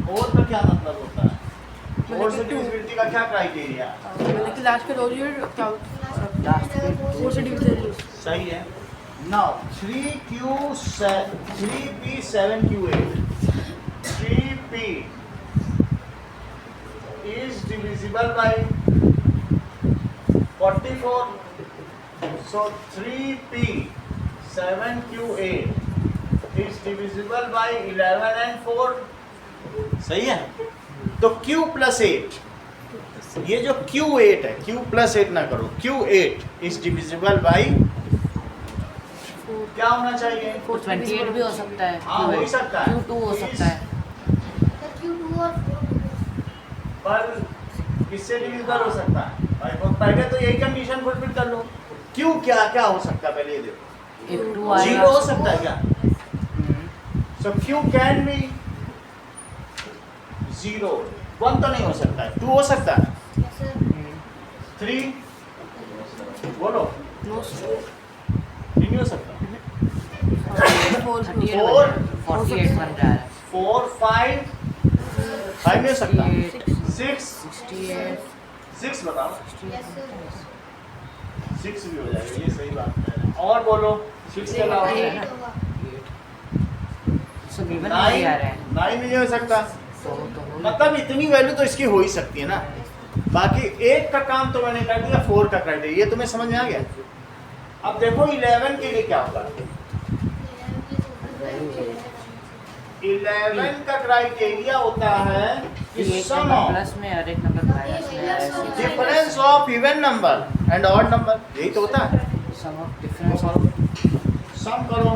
4 का क्या मतलब होता है? 4 से डिविजिबिलिटी का क्या क्राइटेरिया? मतलब कि लास्ट के दो यूनिट क्या लास्ट पे 4 से डिविजन सही है। Now 3p 7q8 3p is divisible by 44. So 3p 7q8 is divisible by 11 and 4. सही है। तो q + 8, ये जो q8 है, q + 8 ना करो, q8 is divisible by क्या होना चाहिए? 28 भी हो सकता है हाँ हो ही सकता है। Q2 हो सकता है Q2 और 4 पर किससे डिविजिबल हो सकता है? भाई पहले तो यही कंडीशन फुलफिल कर लो। क्यों क्या क्या हो सकता है पहले ये देखो। एक 2 जीरो आएगा हो सकता है क्या? सो क्यू कैन बी जीरो, 1 तो नहीं हो सकता है, 2 हो सकता है, 3 बोलो, नो नहीं हो सकता, 4 4 48 बन रहा है 4 5 5 नहीं हो सकता, 6 68 6 बताओ, 6 भी हो जाएगा, ये सही बात है। और बोलो 6 के अलावा 8 सब इवन नहीं आ रहा है 9 नहीं हो सकता, तो मतलब इतनी वैल्यू तो इसकी हो ही सकती है ना। बाकी 8 का काम तो मैंने कर दिया, 4 का कर दिया, ये तुम्हें समझ में आ गया। अब देखो 11 के लिए क्या होगा, 11 का क्राइटेरिया होता है कि एक सम नंबर ऑफ प्लस में और एक नंबर माइनस में ऐसे difference of even number and odd number, यही तो होता है। सम ऑफ डिफरेंस ऑफ सम करो,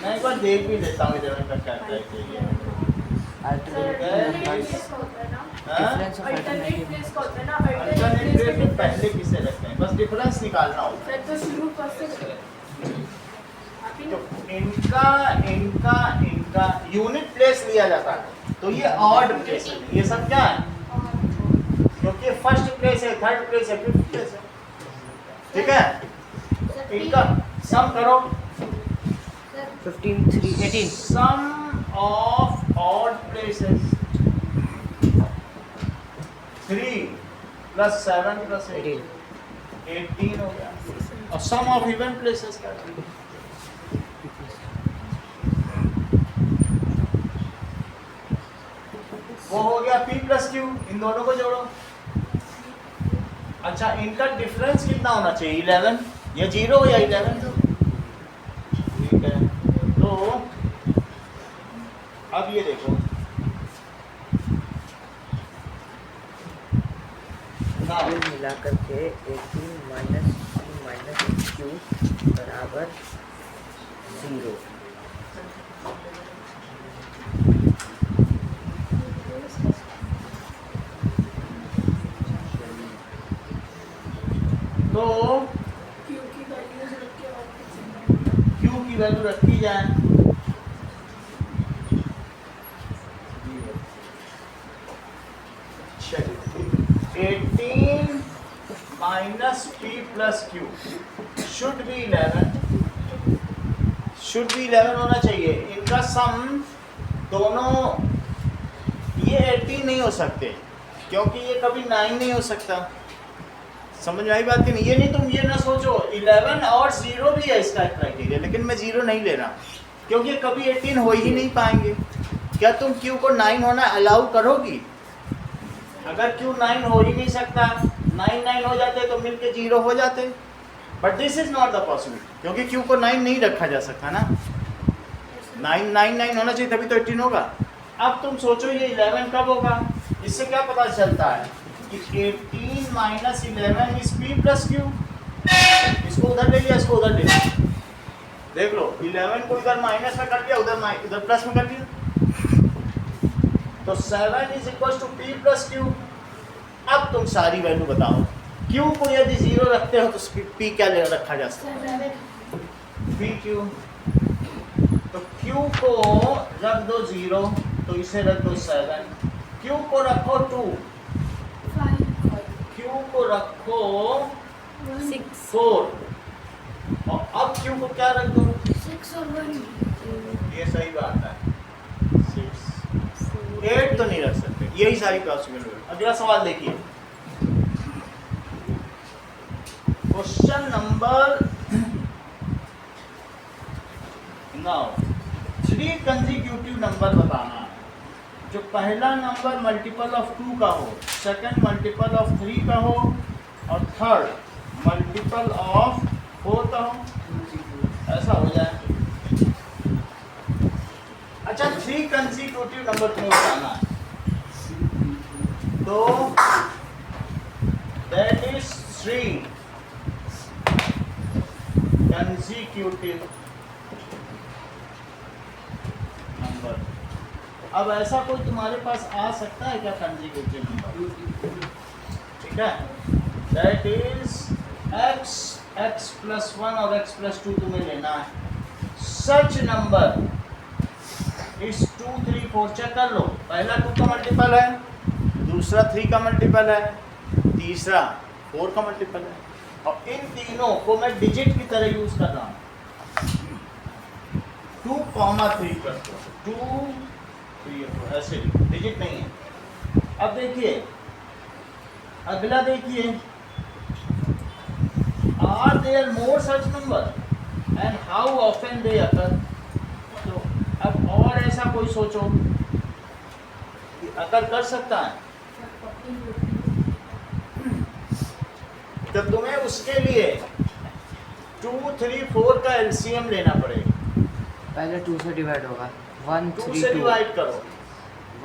मैं एक बार देख भी लेता हूँ 11 का क्या क्राइटेरिया है। अल्टरनेट प्लेस का होता है ना, हाँ? डिफरेंस ऑफ अल्टरनेट प्लेस का होता है ना, अल्टरनेट अल्टरनेट प्लेस प्लेस में में पहले किसे रखते हैं, बस डिफरेंस निकालना होता है। सर तो शुरू कर सकते आप ही तो ना, इनका यूनिट प्लेस लिया जाता है, तो ये ऑड प्लेस है, ये सब क्या है, क्योंकि फर्स्ट प्लेस है, थर्ड प्लेस है, फिफ्थ प्लेस है, ठीक है। इनका सम करो, 15 3 18 sum of odd places 3 plus 7 plus 8 18 हो गया, और सम ऑफ इवन प्लेसेस क्या है? वो हो गया P प्लस क्यू, इन दोनों को जोड़ो। अच्छा, इनका डिफरेंस कितना होना चाहिए, 11 या 0 या 11, ठीक है। तो अब ये देखो ना, कुल मिला करके 18 माइनस क्यू बराबर 0। तो क्यों की वैल्यूज रख के और कुछ Q की वैल्यू रखी जाए, चलिए 18 minus P plus Q should be 11 होना चाहिए। इनका सम दोनों, ये 18 नहीं हो सकते क्योंकि ये कभी 9 नहीं हो सकता। समझ में आई बात कि नहीं? ये नहीं, तुम ये ना सोचो 11 और 0 भी है इसका क्राइटेरिया, लेकिन मैं 0 नहीं ले रहा क्योंकि कभी 18 हो ही नहीं पाएंगे। क्या तुम Q को 9 होना अलाउ करोगी? अगर Q 9 हो ही नहीं सकता, 9 हो जाते तो मिलके 0 हो जाते, but this is not the possibility क्योंकि Q को 9 नहीं रखा जा सकता ना। 9 होना चाहिए तभी तो 18 होगा। अब तुम सोचो ये 11 कब होगा? इससे क्या पता चलता है कि 18 minus 11 is P plus Q. इसको उधर ले लिया, इसको उधर ले लिया, देख लो 11 को इधर माइनस में कर दिया, उधर प्लस में कर दिया, तो 7 is equal to P plus Q. अब तुम सारी वैल्यू बताओ, Q को यदि 0 रखते हो तो P क्या रखा जा सकता है? P Q। तो Q को रख दो 0, तो इसे रख दो 7, Q को रखो 2, Q को रखो 4, और अब Q को क्या रख दो? 6 और 1 ये सही बात है, 6 8 तो नहीं रख सकते। यही सारी पॉसिबल है। अगला सवाल देखिए, क्वेश्चन नंबर 9, 3 कंसेक्यूटिव नंबर बताना है। जो पहला नंबर मल्टीपल ऑफ 2 का हो, सेकंड मल्टीपल ऑफ 3 का हो, और थर्ड मल्टीपल ऑफ 4 का हो, ऐसा हो जाए। अच्छा, 3 कंसेक्यूटिव नंबर तुम्हें बताना है, तो दैट इज 3 कंसेक्यूटिव नंबर। अब ऐसा कोई तुम्हारे पास आ सकता है क्या कंसेक्यूटिव नंबर? ठीक है, that is x x plus 1 और x प्लस 2 तुम्हें लेना है। सच नंबर इस 2 3 4 चेक कर लो। पहला 2 का मल्टीपल है, दूसरा 3 का मल्टीपल है, तीसरा 4 का मल्टीपल है, और इन तीनों को मैं डिजिट की तरह यूज कर रहा हूँ। 2, 3 प्लस 2 3 4 ऐसे डिजिट नहीं है। अब देखिए अगला देखिए, are there more such number and how often they occur. तो अब और ऐसा कोई सोचो कि अकर कर सकता है, तो तुम्हें उसके लिए 2 3 4 का एलसीएम लेना पड़ेगा। पहले 2 से डिवाइड होगा 1 2 3 से 2 डिवाइड करो,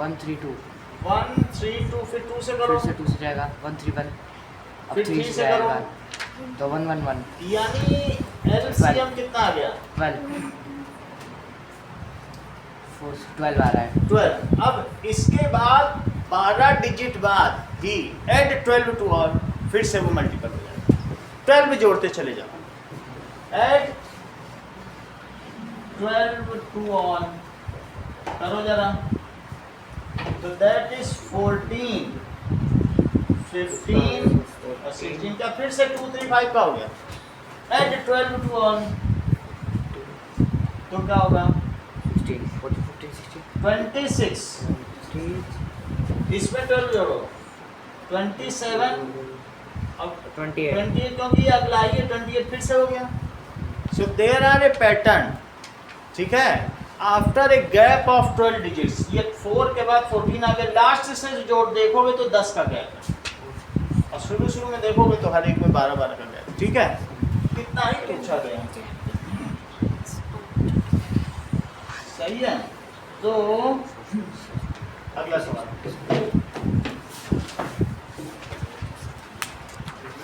1 3 2 1 3 2, फिर 2 से करो, फिर से 2 से जाएगा 1 3 1, अब फिर 3 3 से से करो, जाएगा तो 1 1 1 यानी एलसीएम कितना आ गया? 12 12 आ रहा है। 12। अब इसके बाद 12 डिजिट बाद ही ऐड 12 टू ऑल, फिर से वो मल्टीपल हो जाएगा। 12 जोड़ते चले जाओ, ऐड 12 टू ऑल करो जरा, तो दैट इज 14 15 और 16 का फिर से 2 3 5 का हो गया। ऐड 12 टू ऑल तो क्या होगा? 16 14 15 16 26। इसमें 12 जोड़ो, 27 अब 28 28 क्योंकि अगला ही है 28 फिर से हो गया। So there are a pattern, ठीक है, after a gap of 12 digits. ये 4 के बाद 14 आ गया, लास्ट से जो जोड़ देखोगे तो 10 का गैप है, और शुरू में देखोगे तो हर एक में 12 12 का गैप, ठीक है। कितना ही पूछा गया, सही है। तो अगला सवाल,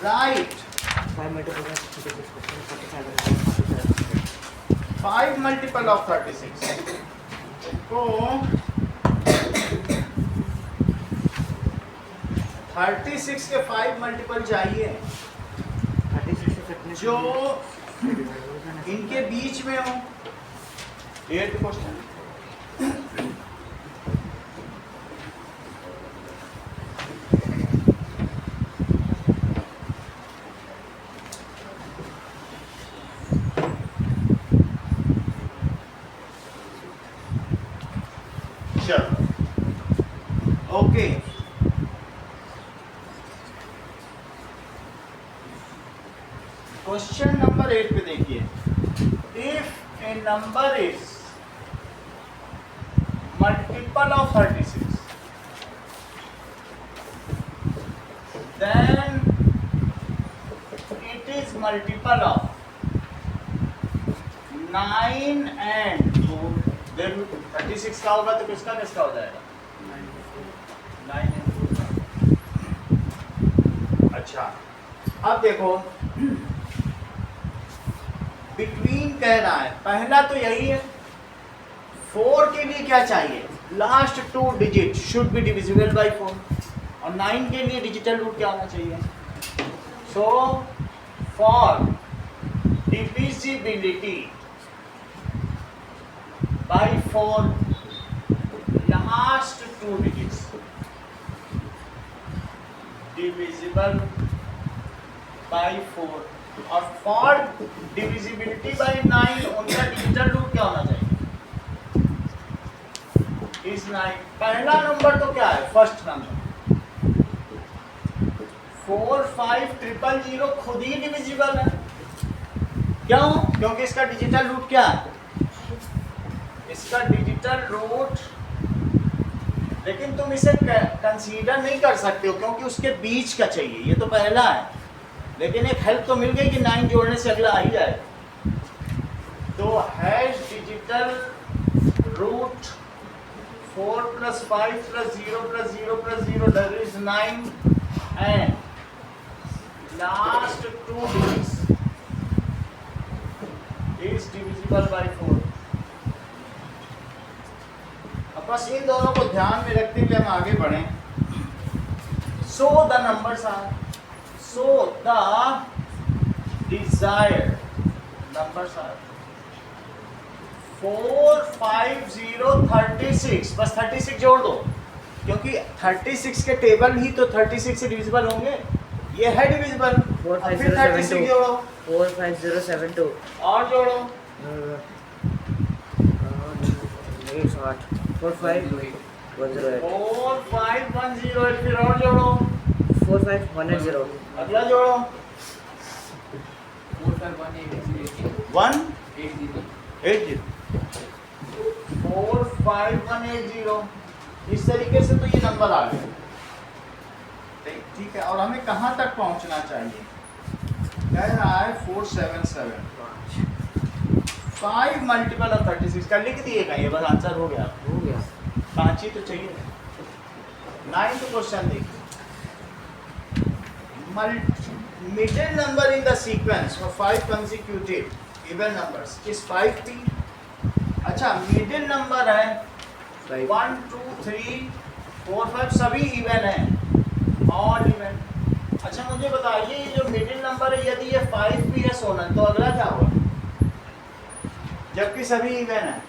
right 5 multiple of 45 5 multiple of 36 को 36 के 5 मल्टीपल चाहिए 36 से कटने जो इनके बीच में हो। 8th क्वेश्चन, चलो ओके। क्वेश्चन नंबर 8 पे देखिए, if A number is multiple of 36 then it is multiple of 9 and 4। then 36 का होगा तो किसका किसका हो जाएगा? 9 and 4। अच्छा अब देखो, बिटवीन कह रहा है, पहला तो यही है। 4 के लिए क्या चाहिए? Last 2 digit should be divisible by 4, और 9 के लिए डिजिटल रूट क्या होना चाहिए? So for divisibility bye 4 last 2 digits divisible by 4, और फॉर डिविजिबिलिटी बाय 9 उनका डिजिटल रूट क्या होना चाहिए? इस 9। पहला नंबर तो क्या है? फर्स्ट नंबर 4 5 0 0 खुद ही डिविजिबल है। क्यों? क्योंकि इसका डिजिटल रूट क्या है? इसका डिजिटल रूट, लेकिन तुम इसे कंसीडर नहीं कर सकते हो क्योंकि उसके बीच का चाहिए। ये तो पहला है, लेकिन एक हेल्प तो मिल गई कि 9 जोड़ने से अगला आ ही जाएगा। तो hash digital root 4 + 5 + 0 + 0 + 0 that is 9 and last 2 digits is divisible by 4। अब बस इन दोनों को ध्यान में रखते हुए हम आगे बढ़ें। So the numbers are, so the desired numbers are 4, 5, 0, 36, बस 36 जोड़ दो, क्योंकि 36 के टेबल ही तो 36 से डिविजिबल होंगे, ये है डिविजिबल। 45072 जोड़ो 45072 और जोड़ो 45 108 45108, फिर और जोड़ो 45180 अगला जोड़ो 180 45180। इस तरीके से तो ये नंबर आ गए, ठीक है। और हमें कहाँ तक पहुँचना चाहिए? कह रहा है 477 5 मल्टीपल ऑफ 36 कर लिख दिएगा, ये बस आंसर हो गया। 5 ही तो चाहिए। 9th क्वेश्चन देखिए, middle number in the sequence for 5 consecutive even numbers is 5p। अच्छा, मिडिल नंबर है 1 2 3 4 5 सभी इवन है, ऑल इवन। अच्छा मुझे बताइए, ये जो मिडिल नंबर है यदि ये 5p है सोनल, तो अगला क्या होगा? जबकि सभी इवन है।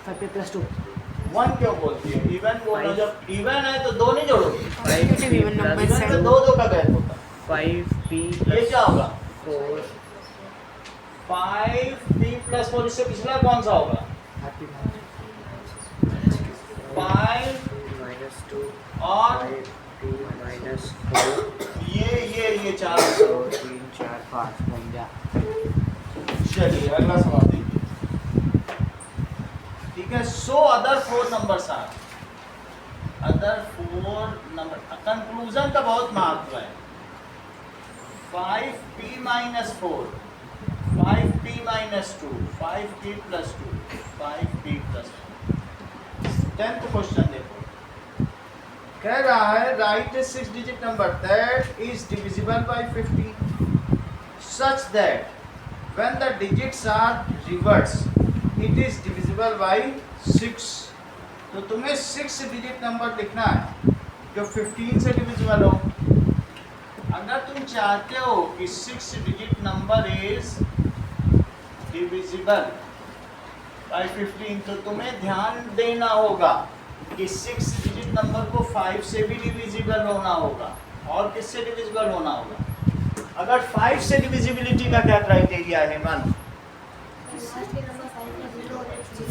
5p+2 1 क्यों बोलती है? इवन बोलो, जब इवन है तो दो नहीं जोड़ोगे, Consecutive even numbers इवन है। में दो का गैप होता है। 5p ये क्या होगा? 4 5p+4, इससे पिछला कौन सा होगा? 5 -2 और 5p-4 ये 4। 2 3 4 5 बन गया। चलिए अगला सवाल देखिए, ठीक है। So other 4 numbers are, other 4 number, conclusion का बहुत महत्व है। 5p-4 5p-2 5p+2 5p+4। 10th question देखो, कह रहा है write a 6 digit number that is divisible by 50 such that when the digits are reverse it is divisible by 6। तो तुम्हें 6 डिजिट नंबर लिखना है जो 15 से डिविजिबल हो। अगर तुम चाहते हो कि 6 digit number is divisible bye 15, तो तुम्हें ध्यान देना होगा कि 6 डिजिट नंबर को 5 से भी डिविजिबल होना होगा, और किससे डिविजिबल होना होगा? अगर 5 से डिविजिबिलिटी का क्या क्राइटेरिया है? 1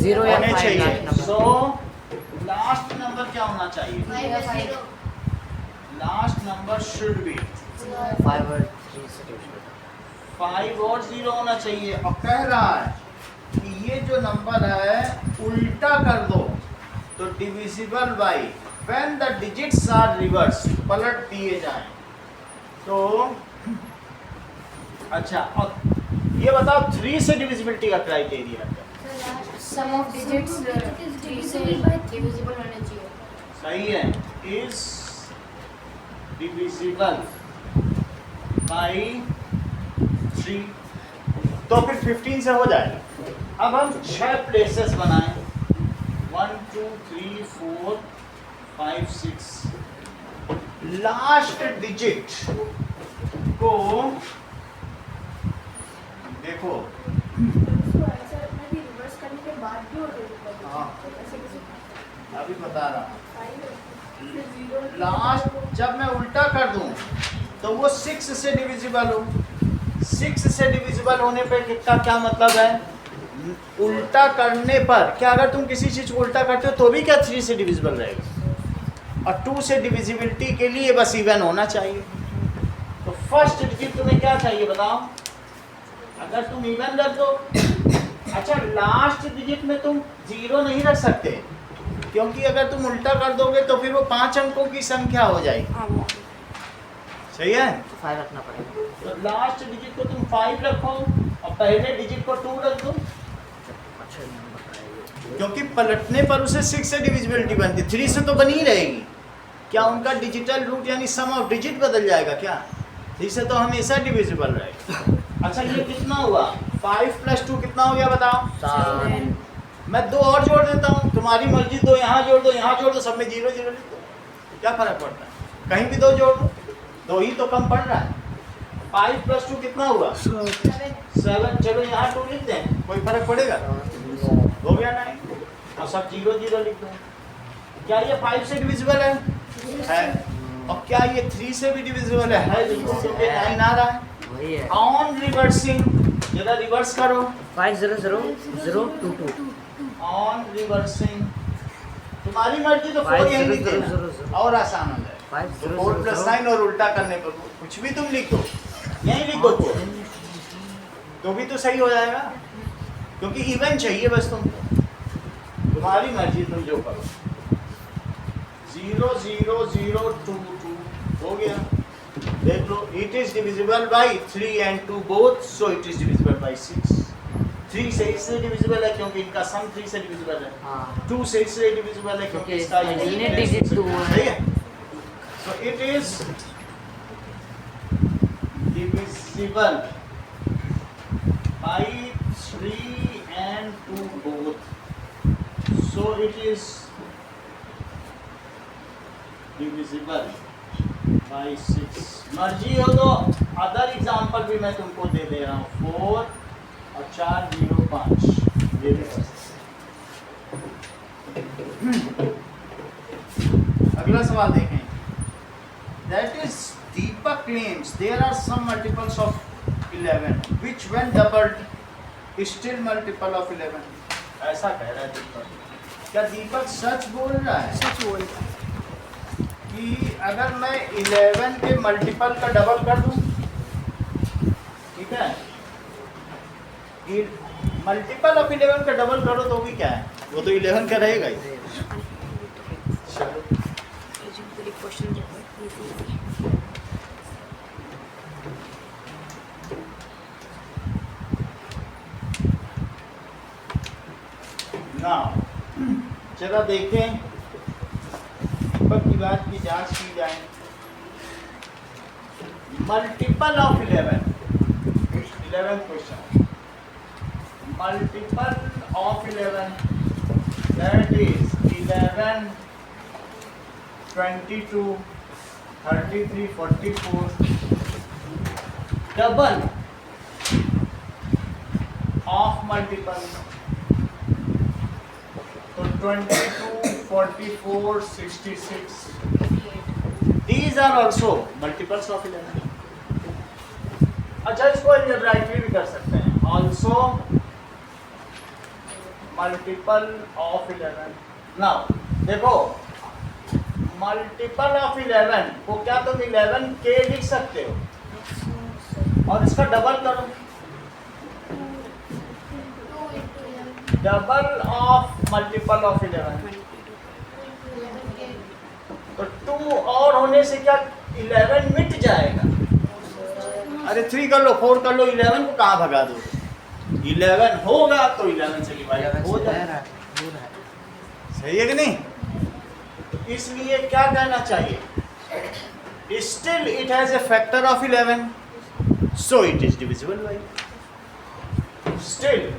0 या होने 5 चाहिए। नंबर। सो लास्ट नंबर क्या होना चाहिए? लास्ट नंबर शुड बी 5 और 3 से डिविजिबल। 5 और 0 होना चाहिए। अब कह रहा है कि ये जो नंबर है उल्टा कर दो तो divisible by when the digits are reverse, पलट दिए जाएं तो। अच्छा, अब ये बताओ 3 से डिविजिबिलिटी का क्राइटेरिया क्या? सम ऑफ डिजिट्स 3 से डिविजिबल होने चाहिए। सही है, इज डिविजिबल बाय 3, तो फिर 15 से हो जाएगा। अब हम 6 प्लेसेस बनाएं, 1 2 3 4 5 6। लास्ट डिजिट को देखो, रिवर्स करने के बाद भी हाँ। अभी बता रहा हूँ। लास्ट लास्ट जब मैं उल्टा कर दूं तो वो 6 से डिविजिबल हो। 6 से डिविजिबल होने पे का क्या मतलब है? उल्टा करने पर क्या, अगर तुम किसी चीज़ को उल्टा करते हो तो भी क्या 3 से डिविजिबल रहेगा? और 2 से डिविजिबिलिटी के लिए बस इवन होना चाहिए। तो फर्स्ट डिजिट तुम्हें क्या चाहिए बताओ? अगर तुम इवन रख दो, अच्छा लास्ट डिजिट में तुम 0 नहीं रख सकते, क्योंकि अगर तुम उल्टा कर दोगे तो फिर वो 5 अंकों की संख्या हो जाएगी। सही है? 5 रखना पड़ेगा। तो लास्ट डिजिट को तुम 5 रखो और पहले डिजिट को 2 रख दो, अच्छा नंबर आएगा। क्योंकि पलटने पर उसे 6 से डिविजिबिलिटी बनती, 3 से तो बनी ही रहेगी। क्या उनका डिजिटल रूट यानी सम ऑफ डिजिट बदल जाएगा क्या? 3 से तो हमेशा डिविजिबल रहेगा। अच्छा ये कितना हुआ? 5+2 कितना हो गया बताओ? 7 मैं 2 और जोड़ देता हूँ, तुम्हारी मर्जी। 2 यहाँ जोड़ दो, यहाँ जोड़ दो, सब में 0 0 लिख दो, क्या फर्क पड़ता है? कहीं भी 2 जोड़ दो, 2 ही तो कम पड़ रहा है। 5 + 2 कितना हुआ? 7। चलो यहाँ 2 लिखते हैं, कोई फर्क पड़ेगा? हो गया 9। और सब 0 0 लिख दो। क्या ये 5 से डिविजिबल है? और क्या ये 3 से भी डिविजिबल है? बिल्कुल, क्योंकि 9 आ रहा है। वही है। ऑन रिवर्सिंग, जरा रिवर्स करो। 500022 ऑन रिवर्सिंग, तुम्हारी मर्जी तो 4 यहीं लिख देना और आसान हो जाए। 4 + 9 और उल्टा करने पर कुछ भी तुम लिख दो, यहीं लिख दो 4, तो भी तो सही हो जाएगा, क्योंकि इवन चाहिए बस तुमको। तुम्हारी मर्जी, तुम जो करो। 0 0 0 2 2 हो गया। देख लो, it is divisible by 3 and 2 both, so it is divisible by 6। 3 से इससे डिविजिबल है क्योंकि इनका सम 3 से डिविजिबल है। हाँ 2 से इससे डिविजिबल है क्योंकि इसका यूनिट डिजिट 2 है। सही है। So it is divisible by 3 and 2 both, so it is divisible by 6। मर्जी हो तो अदर एग्जाम्पल भी मैं तुमको दे दे रहा हूँ। 4 और 4 0 5, ये भी कर सकते। अगला सवाल देखें। That is, Deepak claims there are some multiples of 11 which when doubled is still multiple of 11। ऐसा कह रहा है दीपक। क्या दीपक सच बोल रहा है? सच बोल रहा है। कि अगर मैं 11 के मल्टीपल का डबल कर दूं, ठीक है, मल्टीपल ऑफ 11 का डबल करो तो भी क्या है, वो तो 11 का रहेगा ही। चलो ना, चला देखें, दीपक की बात की जांच की जाए। Multiple of 11 question, multiple of 11 that is 11 22 33 44, double of multiple तो 22 44 66, these are also multiples of 11। अच्छा, इसको अलजेब्राइकली भी कर सकते हैं, also multiple of 11। नाउ देखो, मल्टीपल ऑफ 11 को क्या तुम 11 के लिख सकते हो और इसका डबल करो, डबल ऑफ मल्टीपल ऑफ 11 तो 2 और होने से क्या 11 मिट जाएगा। अरे 3 कर लो, 4 कर लो, 11 को कहाँ भगा दो? 11 होगा तो 11 से डिवाइड हो जाएगा। सही है कि नहीं? इसलिए क्या कहना चाहिए, still it has a factor of 11, so it is divisible bye. Still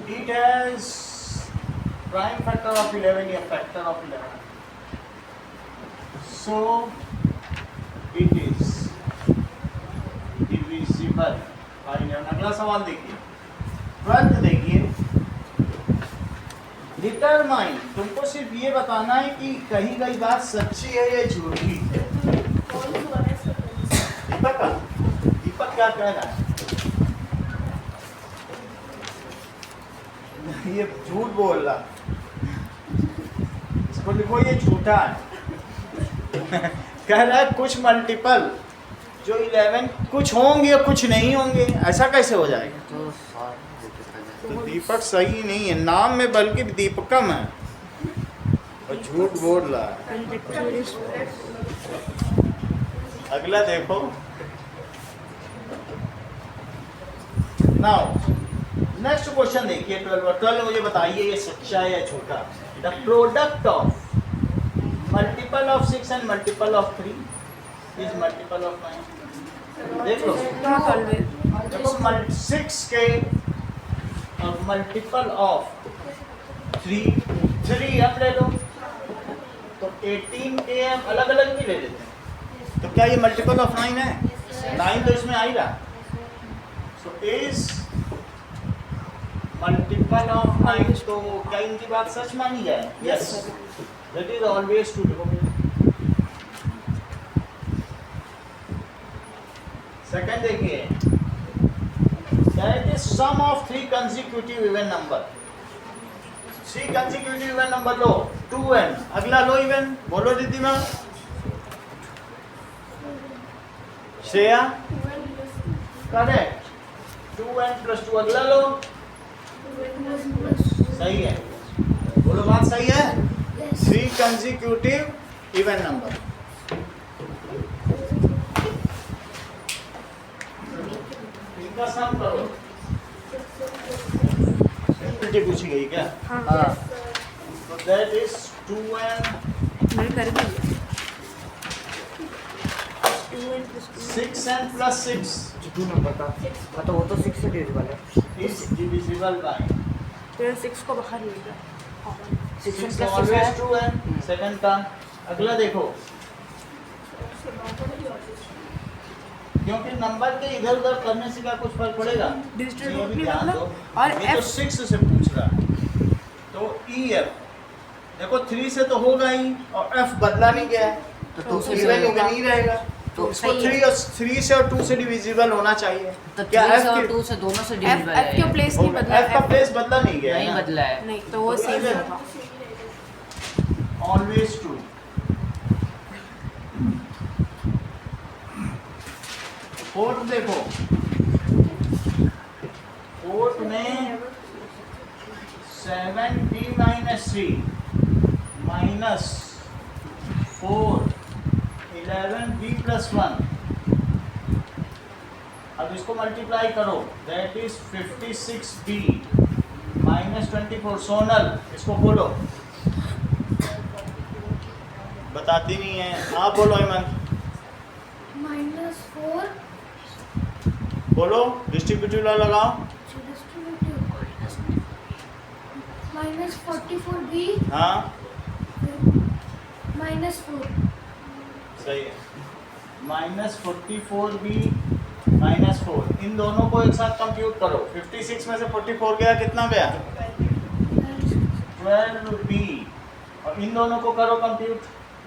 it has prime factor of 11 या factor of 11, so it is divisible by 11। अगला सवाल देखिए, 12th देखिए। डिटरमाइन, तुमको सिर्फ ये बताना है कि कही गई बात सच्ची है या झूठी है। दीपक क्या कह रहा है? ये झूठ बोल रहा, इसको लिखो ये झूठा है। कह रहा है कुछ मल्टीपल जो 11 कुछ होंगे और कुछ नहीं होंगे, ऐसा कैसे हो जाएगा? तो दीपक सही नहीं है नाम में, बल्कि दीपकम है और झूठ बोल रहा है। अगला देखो, नाउ नेक्स्ट क्वेश्चन देखिए 12 मुझे बताइए ये सच्चा है या झूठा। The product of multiple of 6 and multiple of 3 is multiple of 9। देख लो, देखो 6 के और मल्टीपल ऑफ 3 अब ले लो तो 18 के हम अलग अलग भी ले लेते हैं, तो क्या ये मल्टीपल ऑफ 9 है? 9 तो इसमें आ ही रहा। सो इज मल्टीपल ऑफ 9, तो क्या इनकी बात सच मानी जाए? Yes, that is always true. Second देखिए, that is sum of 3 consecutive even number. 3 consecutive even number लो, 2n, अगला लो इवन, बोलो दीदी माँ। श्रेया करेक्ट, 2n + 2, अगला लो। सही है, बोलो बात सही है। 3 कंसेक्यूटिव इवन नंबर। इनका सम करो। सिंपलिटी पूछी गई क्या? हाँ तो दैट इज 2n मैं कर दी 6n + 6 2 नंबर का मतलब वो तो 6 से डिविजिबल है। इज डिविजिबल बाय फिर 6 को बाहर ले गया 6 6 + 6 ऑलवेज है। ट्रू है। सेकंड का अगला देखो, क्योंकि नंबर के इधर उधर करने से क्या कुछ फर्क पड़ेगा? डिजिटल ये रूप अभी में ध्यान मतलब दो। और ये तो F 6 से पूछ रहा है, तो EF देखो 3 से तो होगा ही, और F बदला नहीं गया है, तो तो 2 से इवन डिविजिबल इवन ही रहेगा। तो तो इसको सही है। 3 से और 2 से डिविजिबल होना चाहिए। तो क्या 3 F से और के 2 से दोनों से F डिविजिबल F के है। प्लेस नहीं बदला F का F प्लेस बदला नहीं गया है नहीं ना? बदला है। नहीं तो वो सेम ही होगा। Always true. फोर्थ देखो, फोर्थ में 7b - 3 - 4 11b + 1। अब इसको मल्टीप्लाई करो, दैट इज 56b - 24। सोनल इसको बोलो, बताती नहीं है, आप बोलो। हेमंत -4 बोलो, डिस्ट्रीब्यूटिव लॉ लगाओ। -44b हाँ -4 सही है। -44b - 4, इन दोनों को एक साथ कंप्यूट करो। 56 में से 44 गया, कितना गया? 12b, और इन दोनों को करो कंप्यूट।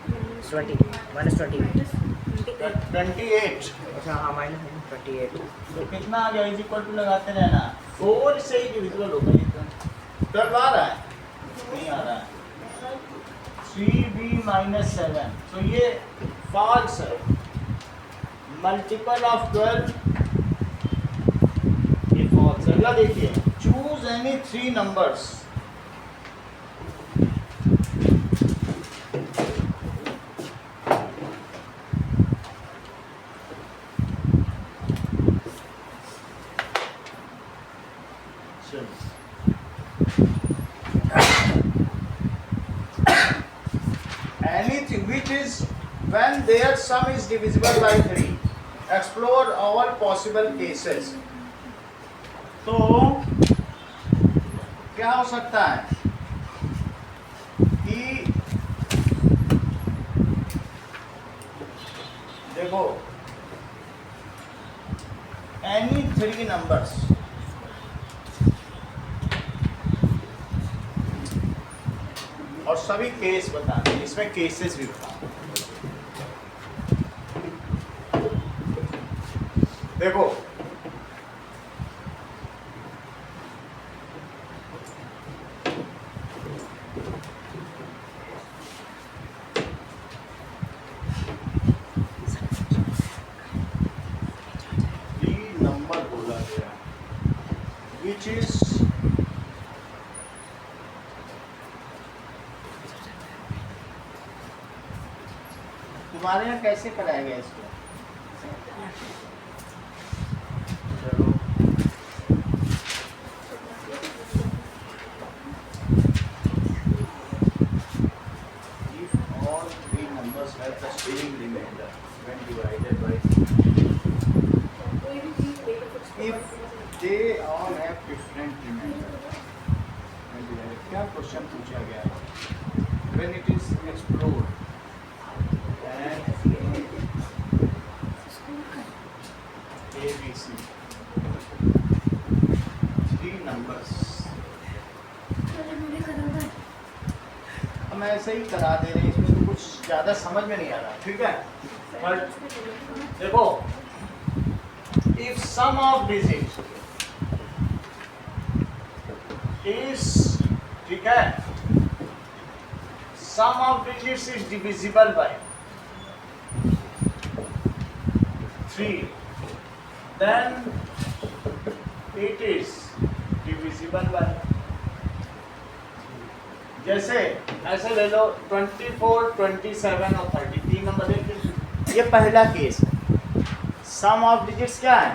20 -20 28। अच्छा हाँ -28 तो कितना आ गया? इज इक्वल टू लगाते रहना, 4 से ही डिविजिबल होगा ये तो। 12 आ रहा है? नहीं आ रहा है। 3b - 7, तो ये फॉल्स है। मल्टीपल ऑफ 12 ये फॉल्स है। अगला देखिए, choose any 3 numbers. Anything which is when their sum is divisible by 3. Explore all possible cases. तो क्या हो सकता है कि देखो any 3 numbers और सभी केस बताते हैं, इसमें केसेस भी बताते हैं। देखो नंबर बोला गया विच इज तुम्हारे यहाँ कैसे कराया गया इसको? चलो if all 3 numbers have the same remainder when divided by 3, if they all have different remainder when divided, क्या क्वेश्चन पूछा गया है? When it is explored and 6 3 numbers. हम ऐसे ही करा दे रहे हैं, इसमें तो कुछ ज़्यादा समझ में नहीं आ रहा, ठीक है। बट देखो, if sum of digits is, ठीक है, sum of digits is divisible by 3, then it is divisible by, जैसे ऐसे ले लो 24, 27 और 30, 3 नंबर देखिए। ये पहला केस है। सम ऑफ डिजिट्स क्या है?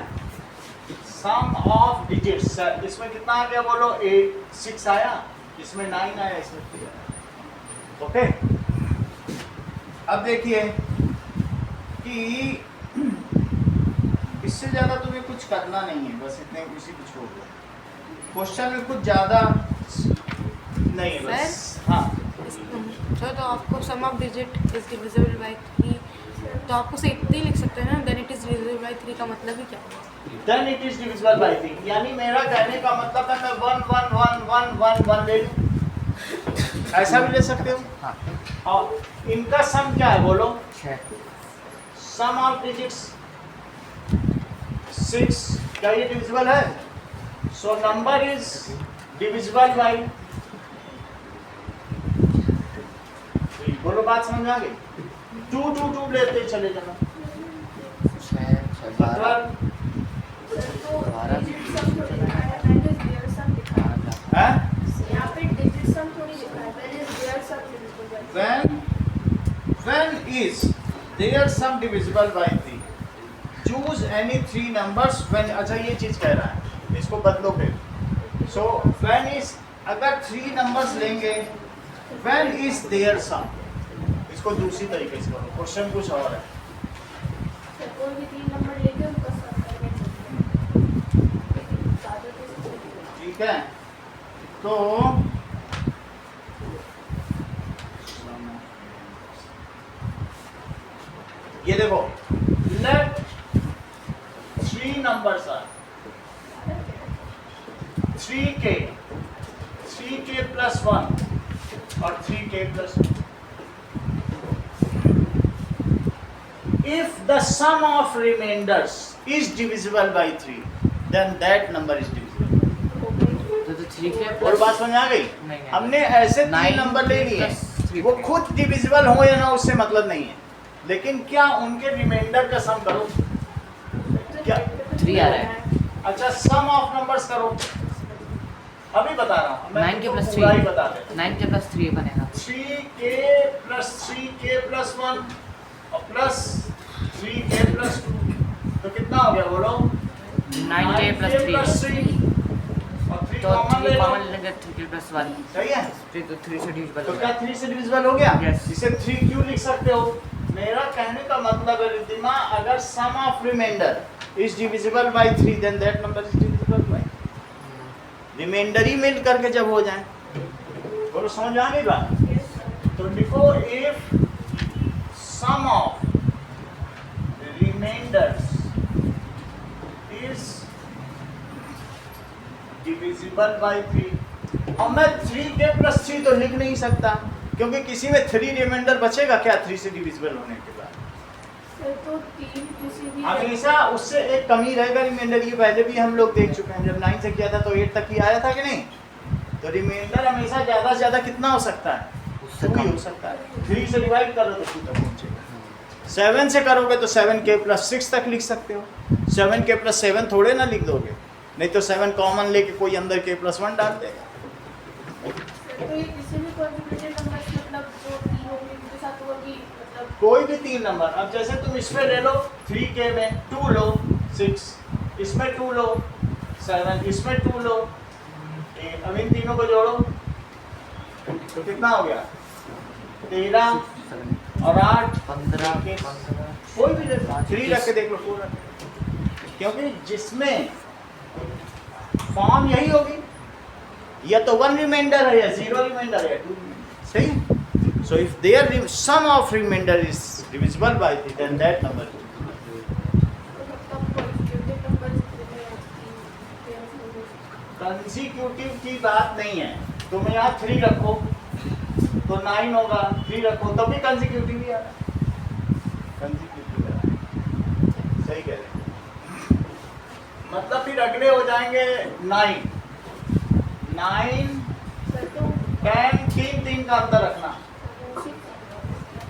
सम ऑफ डिजिट्स, इसमें कितना आ गया बोलो? 6 आया, इसमें 9 आया, इसमें 3 आया। ओके, अब देखिए कि इससे ज़्यादा तुम्हें कुछ करना नहीं है, बस इतने इसी को छोड़ दो। क्वेश्चन में कुछ ज़्यादा नहीं, बस हाँ। सर तो आपको sum of digit is divisible by 3, तो आपको से इतनी लिख सकते हैं ना, then it is divisible by 3 का मतलब ही क्या है? Then it is divisible by 3, यानी मेरा कहने का मतलब है मैं 1 1 1 1 1 1 ले लूं, ऐसा भी ले सकते हो। हाँ। और इनका सम क्या है बोलो? 6। सम ऑफ डिजिट्स 6, क्या ये डिविजिबल है? So number is divisible bye, बोलो बात समझ आ गई? 2 2 2 लेते चले जाना। 6 12 हैं? यहाँ पे digit sum थोड़ी लिखा है, when is their sum divisible by 3? When is their sum divisible by 3? Choose any 3 numbers when, अच्छा ये चीज कह रहा है, इसको बदलो फिर। So when is, अगर 3 numbers लेंगे, when is their sum, इसको दूसरी तरीके से करो, क्वेश्चन कुछ और है। तो कोई भी 3 नंबर लेके उनका sum करके चलते हैं। लेकिन ज़्यादा तो इससे नहीं। ठीक है, तो ये देखो, let 3 numbers are 3k plus 1 और 3k plus 2. If the sum of remainders is divisible by 3, then that number is divisible. तो 3k और बात समझ आ गई? नहीं। हमने ऐसे 3 नंबर ले लिए, वो खुद डिविजिबल हो या ना उससे मतलब नहीं है, लेकिन क्या उनके रिमाइंडर का सम करो। क्या 3 आ रहा है? अच्छा, सम ऑफ नंबर्स करो, अभी बता रहा हूँ, 9k plus 3 पूरा ही बता दे। 9k plus 3 बनेगा। 3k plus 3k plus 1 और प्लस 3k plus 2, तो कितना हो गया बोलो? 9k plus 3 और 3 तो कॉमन ले 3 लो, कॉमन लेंगे, 3k plus 1 सही है। तो 3 से डिविजिबल तो हो क्या गया। 3 से डिविजिबल हो गया? Yes. इसे 3 क्यों लिख सकते हो? मेरा कहने का मतलब है रिद्धिमा, अगर sum of remainder is divisible by 3, then that number is divisible by, remainder ही मिल करके जब हो जाए, बोलो समझ आ गई बात? तो लिखो, if sum of remainders is divisible by 3, और मैं 3k plus 3 तो लिख नहीं सकता, क्योंकि किसी में 3 रिमाइंडर बचेगा क्या 3 से डिविजिबल होने के बाद? तो 3 किसी भी हमेशा उससे एक कमी रहेगा रिमाइंडर, ये पहले भी हम लोग देख चुके हैं, जब 9 से किया था तो 8 तक ही आया था कि नहीं? तो रिमाइंडर हमेशा ज़्यादा से ज़्यादा कितना हो सकता है? उससे 2 ही कम। हो सकता है। 3 से डिवाइड करो तो 2 तक पहुँचेगा। 7 से करोगे तो 7k plus 6 तक लिख सकते हो, 7k plus 7 थोड़े ना लिख दोगे, नहीं तो 7 कॉमन लेके कोई अंदर k plus 1 डाल देगा। तो ये किसी भी कॉन्जुगेटेड नंबर्स मतलब जो 3 होंगे उनके साथ होगा कि मतलब कोई भी 3 नंबर, अब जैसे तुम इसमें ले लो 3k में 2 लो 6, इसमें 2 लो 7, इसमें 2 लो 8, अब इन तीनों को जोड़ो तो कितना हो गया? 13 और 8 15 कोई भी ले लो, 3 रख के देख लो, 4 रख के, क्योंकि जिसमें फॉर्म यही होगी, या तो 1 रिमाइंडर है या 0 रिमाइंडर है, 2 सही। So if there sum of remainder is divisible by 3, then that number तो मतलब कॉन्जुगेटेड नंबर कंसेक्यूटिव की बात नहीं है। तुम यहाँ 3 रखो तो 9 होगा, 3 रखो तब भी कंसेक्यूटिव ही आ रहा है, कंसेक्यूटिव आ रहा है। सही कह रहे हैं। मतलब फिर अगले हो जाएंगे 9, 10, 3 का अंतर रखना,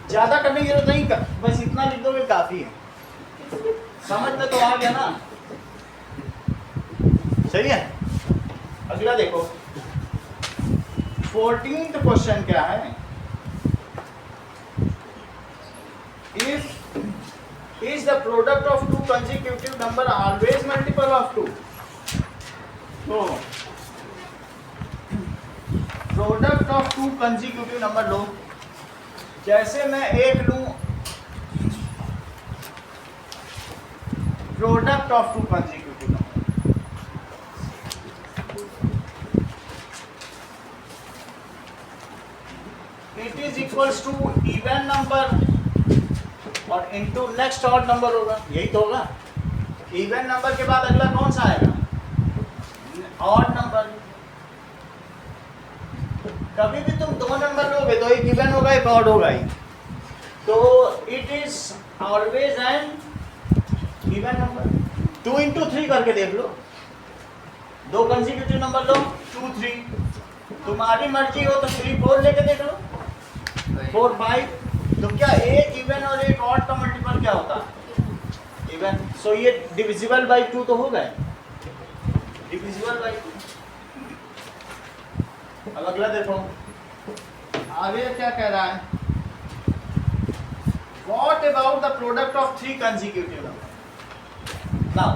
ज्यादा करने की जरूरत नहीं, बस इतना लिख दोगे काफी है। समझ में तो आ गया ना? सही है। अगला देखो 14th क्वेश्चन क्या है? Is the product of two consecutive number always multiple of 2? तो product of two consecutive number लो, जैसे मैं एक लूं product of two consecutive number, it is equals to even number और इनटू नेक्स्ट ऑड नंबर होगा, यही तो होगा। इवन नंबर के बाद अगला कौन सा आएगा? Odd number. कभी भी तुम 2 नंबर लोगे तो एक इवन होगा एक ऑड होगा ही, तो it is always an even number. 2 into 3 करके देख लो, 2 कंसेक्यूटिव नंबर लो, 2, 3, तुम्हारी मर्जी हो तो 3, 4 लेके देख लो, 4, 5। तो क्या एक इवन और एक ऑड का मल्टीपल क्या होता है? इवन। सो ये डिविजिबल बाई 2 तो हो गए, डिविजिबल बाई 2। अब अगला देखो आगे क्या कह रहा है? What about the product of 3 consecutive numbers? Now,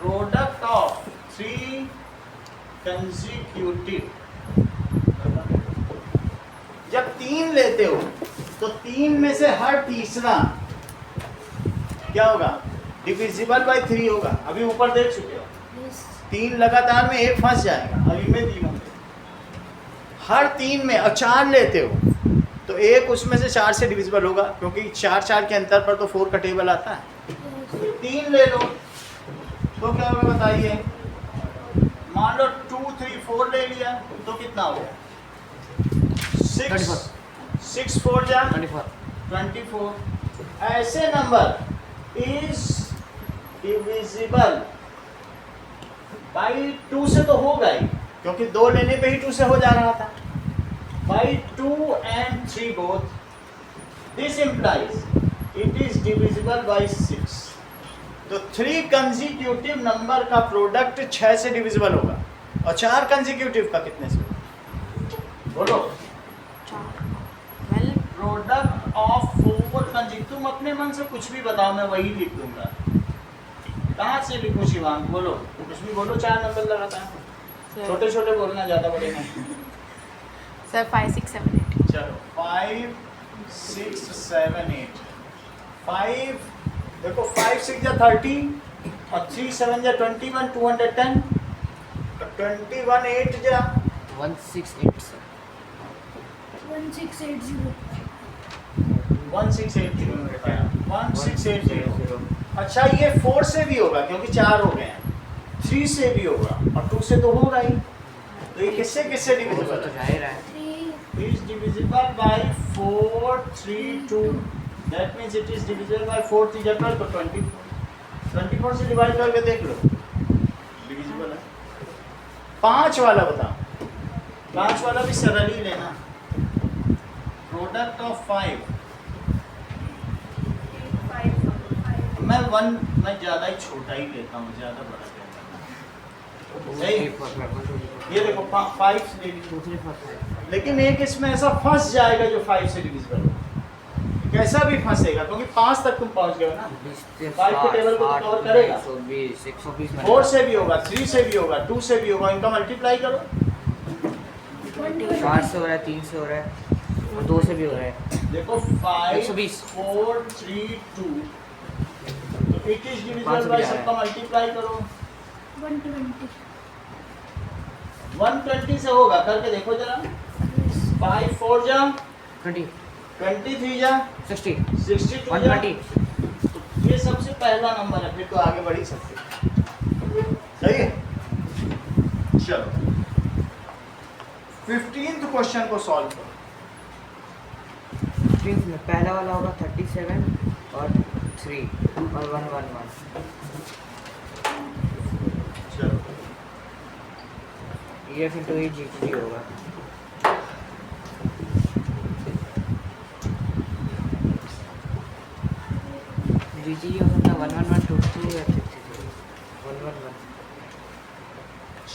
product of 3 consecutive, जब 3 लेते हो तो 3 में से हर तीसरा क्या होगा? डिविजिबल बाई 3 होगा। अभी ऊपर देख चुके हो, 3 लगातार में एक फंस जाएगा, अभी में 3 होंगे। हर 3 में और 4 लेते हो तो एक उसमें से 4 से डिविजिबल होगा, क्योंकि 4 के अंतर पर तो 4 का टेबल आता है। तो 3 ले लो तो क्या होगा बताइए? मान लो 2, 3, 4 ले लिया तो कितना हो गया? 6 4 जा 24। ऐसे नंबर इज डिविजिबल बाई 2 से तो होगा ही, क्योंकि 2 लेने पे ही 2 से हो जा रहा था। By 2 and 3 both, this implies it is divisible by 6। तो 3 कंसेक्यूटिव नंबर का प्रोडक्ट 6 से डिविजिबल होगा, और 4 कंसेक्यूटिव का कितने से होगा? बोलो। Product of 4 consecutive. तुम अपने मन से कुछ भी बताओ, मैं वही लिख दूंगा। कहाँ से लिखूं शिवांग? बोलो, कुछ भी बोलो, 4 नंबर लगाता है। छोटे छोटे बोलना, ज़्यादा बड़े नहीं। सर 5 6 7 8। चलो 5 6 7 8। 5 देखो, 5 6 जा 30 और 3 7 जा 21, 210। 21 8 जा 168 सर। 1680 1680। अच्छा, ये 4 से भी होगा क्योंकि 4 हो गए हैं, 3 से भी होगा और 2 से तो होगा ही। तो ये किससे किससे डिविजिबल तो है? जाहिर है। Is divisible by 4 3 2। That means it is divisible by 4 3 जा 12 तो 24। 24 से डिवाइड करके देख लो, डिविजिबल है। 5 वाला बताओ, 5 वाला भी सरल ही लेना। प्रोडक्ट ऑफ 5, मैं ज़्यादा ही छोटा ही लेता हूँ, ज़्यादा बड़ा लेता हूँ। सही। ये देखो 5 से डिविजिबल, लेकिन एक इसमें ऐसा फंस जाएगा जो 5 से डिविजिबल हो। कैसा भी फंसेगा, क्योंकि 5 तक तुम पहुंच गए ना, 5 के टेबल को कवर करेगा। 4 से भी होगा, 3 से भी होगा, 2 से भी होगा, इनका मल्टीप्लाई करो। 4 से हो रहा है, 3 से हो रहा है और 2 से भी हो रहा है। देखो 5 120 4 3 2, तो इट इज डिविजिबल बाय, सबका मल्टीप्लाई करो। 120 से होगा, करके देखो जरा। 5 4 जा 20 23 जा 60 62 जा। 120। ये सबसे पहला नंबर है, फिर तो आगे बढ़ ही सकते। सही है। चलो 15th क्वेश्चन को सॉल्व करो। 15 में पहला वाला होगा 37 और 3 और 111। चलो EF into E GTG होगा। GTG हो सकता है 11122 या 333 111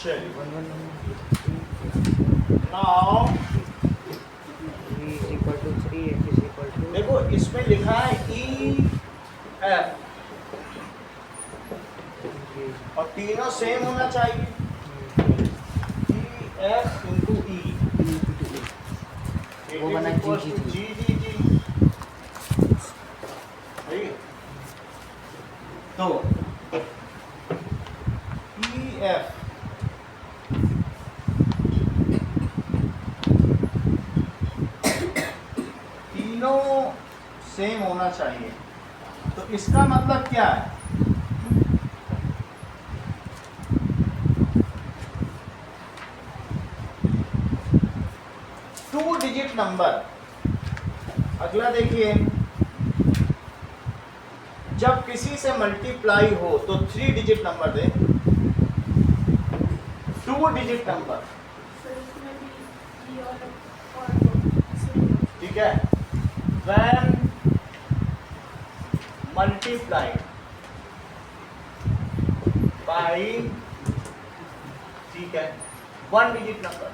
चलिए 111 now E is equal to 3 F is equal to देखो इसमें लिखा है ई एफ और तीनों सेम होना चाहिए। ई एफ इंटू ई वो बना जी जी जी सही है। तो ई एफ तीनों सेम होना चाहिए। तो इसका मतलब क्या है? Two digit number. अगला देखिए, जब किसी से मल्टीप्लाई हो तो 3 डिजिट नंबर दे। 2 डिजिट नंबर, सर इसमें भी ये और ठीक है। when multiplied by, ठीक है, 1 डिजिट नंबर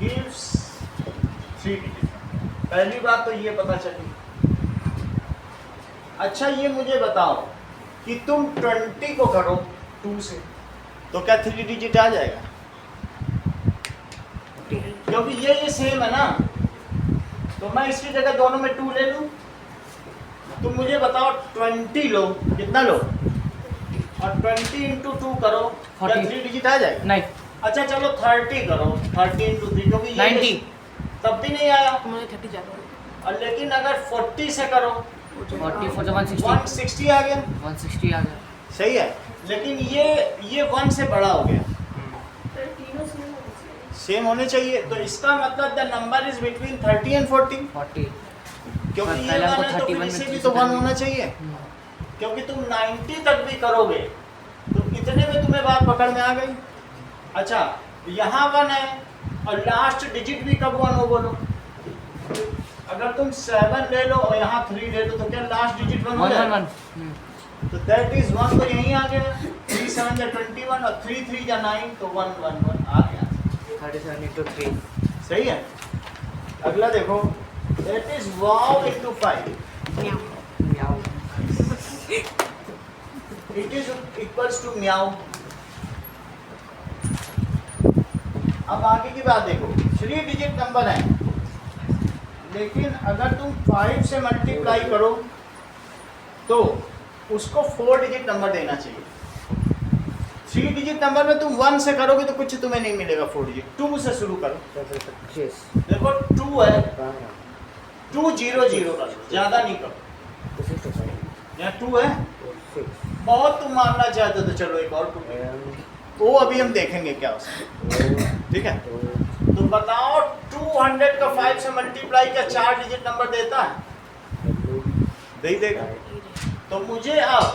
gives 3 डिजिट। पहली बात तो ये पता चली। अच्छा ये मुझे बताओ कि तुम 20 को करो 2 से तो क्या 3 डिजिट आ जाएगा? क्योंकि ये सेम है ना, तो मैं इसकी जगह दोनों में 2 ले लूं। तुम मुझे बताओ 20 लो, कितना लो, और 20 इंटू 2 करो, क्या 3 डिजिट आ जाएगा? नहीं। अच्छा चलो 30 करो, 30 इंटू 3, क्योंकि ये 90 तब भी नहीं आया। मुझे 30 ज़्यादा हो और लेकिन अगर 40 से करो 40 for the 160 160 आ गया। 160 आ गया। सही है, लेकिन ये 1 से बड़ा हो गया। सर तीनों सेम होने चाहिए। सेम होने चाहिए, तो इसका मतलब the number is between 30 and 40। 40 क्योंकि और ये पहला 1 तो है तो 31 फिर इसे में भी 3 तो से 1 करनी। होना चाहिए। क्योंकि तुम 90 तक भी करोगे तो इतने में तुम्हें बात पकड़ में आ गई। अच्छा यहाँ 1 है और लास्ट डिजिट भी कब 1 हो बोलो। अगर तुम 7 ले लो और यहाँ 3 ले लो तो क्या लास्ट डिजिट 1 हो जाएगा? 111 तो दैट इज 1 तो यहीं आ गया। 3 7 या 21 और 3 3 या 9 तो 1 1 1 आ गया। 37 into 3 सही है। अगला देखो, दैट इज वाव इंटू 5, म्याऊ इट इज इक्वल्स टू म्याऊ। अब आगे की बात देखो, 3 डिजिट नंबर है, लेकिन अगर तुम 5 से मल्टीप्लाई करो तो उसको 4 डिजिट नंबर देना चाहिए। 3 डिजिट नंबर में तुम 1 से करोगे तो कुछ तुम्हें नहीं मिलेगा 4 डिजिट। 2 से शुरू करो, 25 देखो 2 है, 12 2 0 0 करो, ज़्यादा नहीं करो। 265 यहाँ 2 है, 6 बहुत तुम मानना चाहते हो तो चलो एक और 2, वो अभी हम देखेंगे क्या उसमें, ठीक है। तो बताओ 200 का 5 से मल्टीप्लाई क्या 4 डिजिट नंबर देता है? दे ही देगा। तो मुझे अब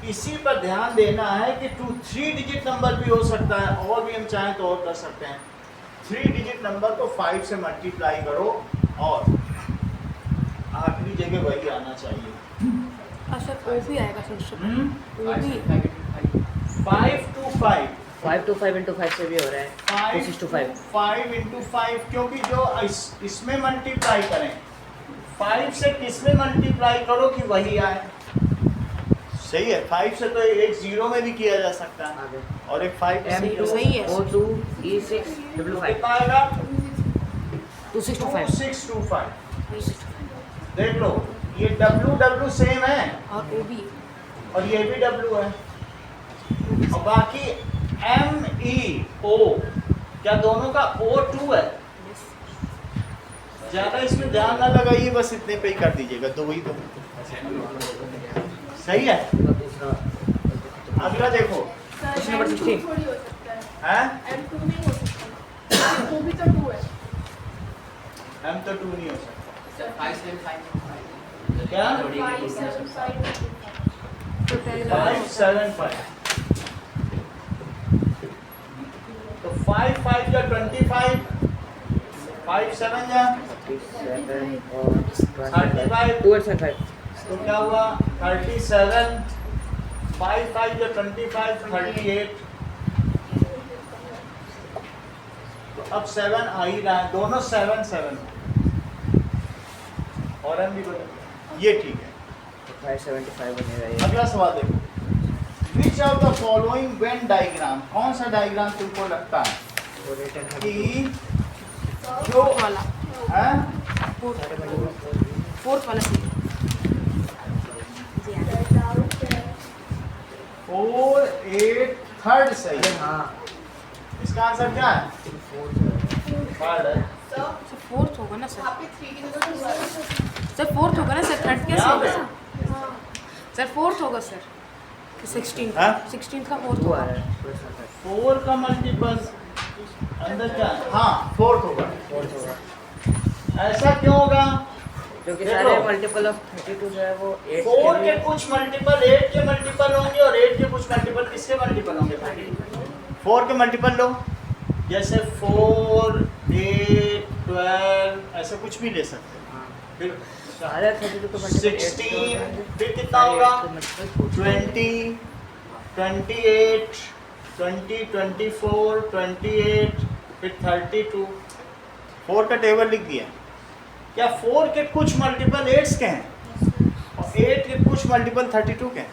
इसी पर ध्यान देना है कि 3 डिजिट नंबर भी हो सकता है, और भी हम चाहें तो और कर सकते हैं। 3 डिजिट नंबर को 5 से मल्टीप्लाई करो और आखिरी जगह वही आना चाहिए। अच्छा ओ भी आएगा सर, ओ भी 5 to 5 5 to 5 into 5 से भी हो रहा है 5 6 to 5 5 into 5, क्योंकि जो इसमें मल्टीप्लाई करें 5 से किसमें मल्टीप्लाई करो कि वही आए। सही है, 5 से तो एक 0 में भी किया जा सकता है आगे और एक 5 M2 सही है। O2 E6 W5 कितना आएगा? 2625 2625। देख लो ये W W सेम है और ओ भी और ये भी W है, और बाकी M E O क्या दोनों का O2 है। ज्यादा इसमें ध्यान ना लगाइए, बस इतने पे ही कर दीजिएगा, तो वही तो सही है। अगला देखो सर Question number M2 16. थोड़ी हो सकता है, है M2 नहीं हो सकता, वो भी तो 2 है M तो 2 नहीं हो सकता सर। 5 7 5 क्या 5 7 5 तो 5 7 5 तो 5 5 या 25 5 7 या 37 और 35 2 and 5 तो क्या हुआ 37 5 5 या 25 38 तो अब 7 आ ही रहा है दोनों 7 7 और एम भी बदल ये ठीक है 575 बनेगा ये अगला सवाल देखो which of the following Venn diagram कौन सा डायग्राम तुमको लगता है और रिटर्न कि जो वाला है फोर्थ वाला सी 4 8 थर्ड सही अरे है हाँ इसका आंसर क्या है थर्ड है सर फोर्थ होगा ना सर यहाँ पे 3 की जगह 2 है। सर फोर्थ होगा ना सर थर्ड कैसे यहाँ होगा पे? सर हाँ, सर फोर्थ होगा सर 16 हाँ? 16 का फोर्थ 2 आ होगा रहा है प्लस 4 का मल्टीपल अंदर क्या है हाँ फोर्थ होगा 4 होगा ऐसा क्यों होगा क्योंकि देखो। सारे मल्टीपल ऑफ 32 जो है वो 8 4 के कुछ मल्टीपल 8 के मल्टीपल होंगे और 8 के कुछ मल्टीपल किसके मल्टीपल होंगे 4 के मल्टीपल लो जैसे 4 8 12 ऐसे कुछ भी ले सकते हैं हाँ फिर सारे 32 के मल्टीपल 16 फिर कितना होगा 20 28 20 24 28 फिर 32 4 का टेबल लिख दिया क्या 4 के कुछ मल्टीपल 8s के हैं और 8 के कुछ मल्टीपल 32 के हैं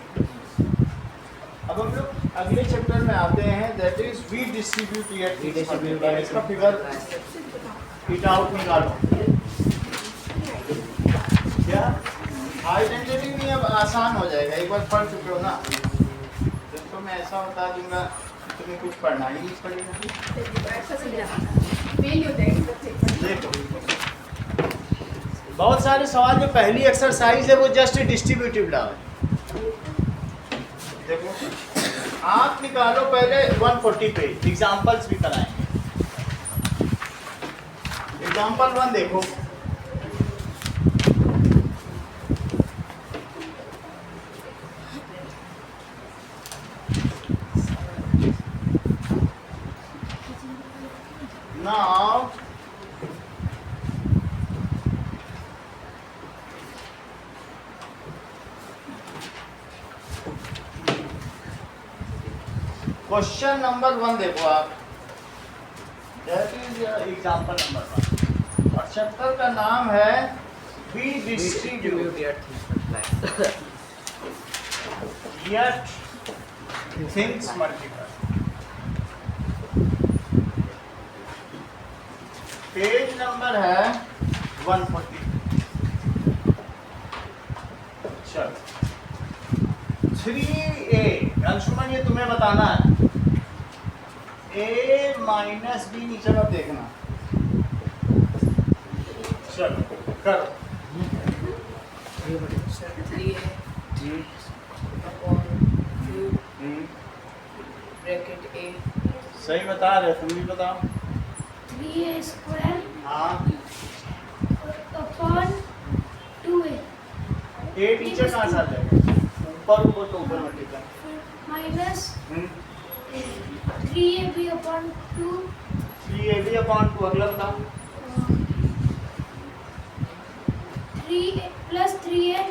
अब हम लोग अगले चैप्टर में आते हैं दैट इज वी डिस्ट्रीब्यूट इसका फिगर इट आउट निकालो क्या आइडेंटिटी भी अब आसान हो जाएगा एक बार पढ़ चुके हो ना जब तो मैं ऐसा बता दूंगा तुम्हें कुछ पढ़ना ही नहीं पड़ेगा फेल हो जाएगी बच्चे। देखो बहुत सारे सवाल जो पहली एक्सरसाइज है वो जस्ट डिस्ट्रीब्यूटिव लॉ है देखो आप निकालो पहले 140 पे एग्जांपल्स भी कराएंगे एग्जांपल 1 देखो now क्वेश्चन नंबर 1 देखो आप दैट इज एग्जांपल नंबर 1 और चैप्टर का नाम है be distribute yet things multiply page number है 140 चलो 3a अंशुमन ये तुम्हें बताना है a माइनस बी नीचे मत देखना चलो करो ब्रैकेट ए सही बता रहे तुम भी बताओ 3a स्क्वायर हाँ अपॉन 2a ए नीचे कहाँ से आ जाएगा ऊपर ऊपर तो ऊपर multiply minus 3ab upon 2 3ab upon 2 अगला बताओ 3a प्लस 3a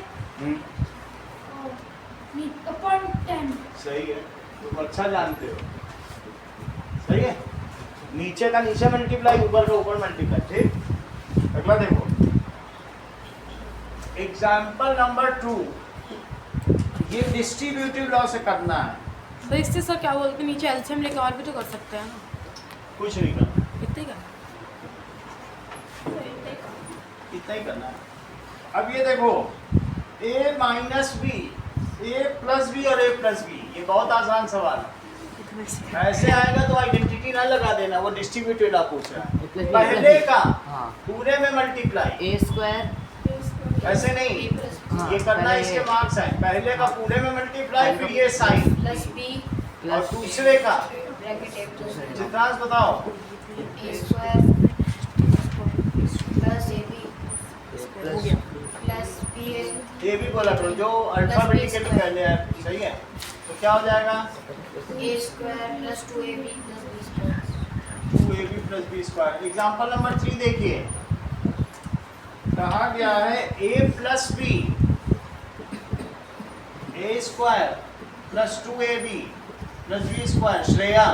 अपॉन 10 सही है तुम अच्छा जानते हो सही है नीचे का नीचे मल्टीप्लाई ऊपर का ऊपर मल्टीप्लाई ठीक अगला देखो एग्जाम्पल नंबर 2 ये डिस्ट्रीब्यूटिव लॉ से करना है तो इससे सर क्या बोलते हैं नीचे एलसीएम लेके और भी तो कर सकते हैं ना कुछ नहीं करना इतने का इतना ही करना है अब ये देखो a minus B a plus B और a प्लस बी ये बहुत आसान सवाल है ऐसे आएगा तो आइडेंटिटी ना लगा देना वो डिस्ट्रीब्यूटेड आप पूछ रहा है पहले का हाँ पूरे में मल्टीप्लाई a स्क्वायर ऐसे नहीं हाँ, ये करना पहले इसके ये- मार्क्स हैं, पहले का पूरे में मल्टीप्लाई, फिर ये साइन, प्लस बी और दूसरे का ब्रैकेट ए प्लस चित्रांश बताओ। A square plus a b plus b a ये भी बोला करो जो अल्फाबेटिकली पहले है, सही है। तो क्या हो जाएगा? Square plus 2ab plus b square 2ab plus b square. Example number 3 देखिए, कहा गया है a plus b, a square plus 2ab plus b square. Shreya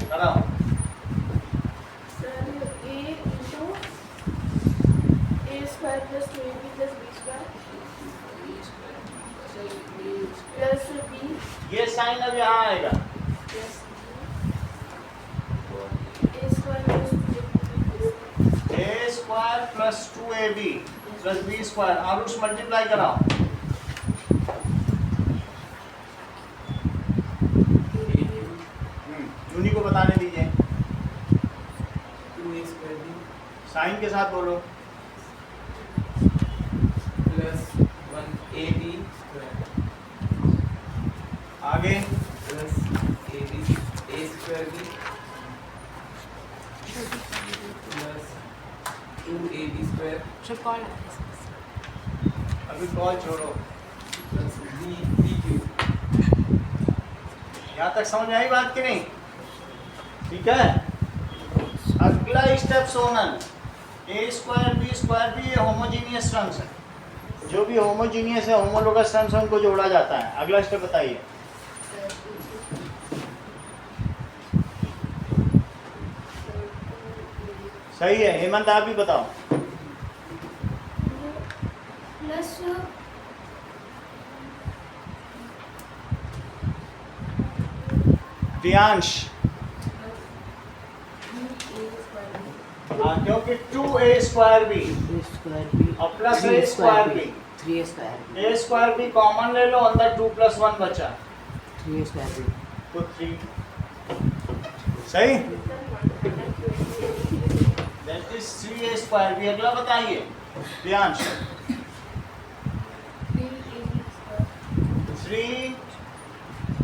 कराओ। Sir a into a square plus 2ab plus b square plus B ये sign अब यहाँ आएगा, plus a square plus 2ab a square plus 2ab plus b square. Aarush multiply कराओ। जूनी को बताने दीजिए, 2a स्क्वायर बी साइन के साथ बोलो। प्लस 1ab स्क्वायर आगे plus a square b plus 2ab square should call अभी कॉल छोड़ो, प्लस b क्यूब। यहाँ तक समझ आई बात कि नहीं? ठीक है। अगला स्टेप सोनल, ए स्क्वायर बी स्क्वायर भी होमोजीनियस टर्म्स है, जो भी होमोजीनियस है होमोलोगस टर्म्स है उनको जोड़ा जाता है। अगला स्टेप बताइए। सही है, हेमंत आप भी बताओ। प्लस प्रियांश, हाँ, क्योंकि 2a square b square b और plus a square b, 3a square a square b common ले लो, अंदर 2 + 1 बचा 3a स्क्वायर बी तो 3। सही, that is 3a square b. अगला बताइए Priyansh.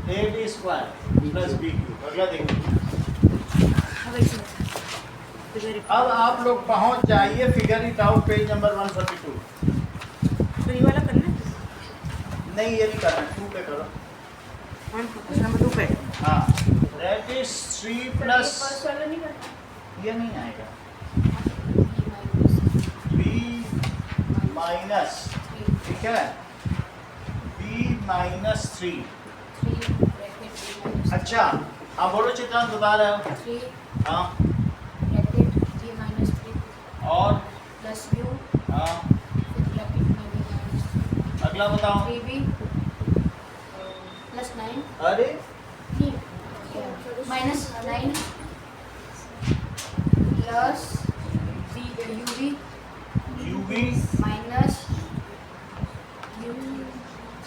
3ab square plus b cube. अगला देखिए। अब आप लोग पहुंच जाइए, figure it out, page number 142। तो ये वाला करना है नहीं, ये नहीं करना, 2 पे करो। नंबर 2 पे हाँ, दैट इज 3 प्लस, फर्स्ट वाला नहीं करना। ये नहीं आएगा, 3 माइनस, ठीक है, b माइनस 3। अच्छा, आप बोलो चित्रांश बता रहे हो। 3 हाँ, ब्रैकेट 3 माइनस 3 और प्लस u हाँ, फिर ब्रैकेट में b माइनस अगला बताओ। 3b प्लस 9 अरे minus 9 plus ub ub minus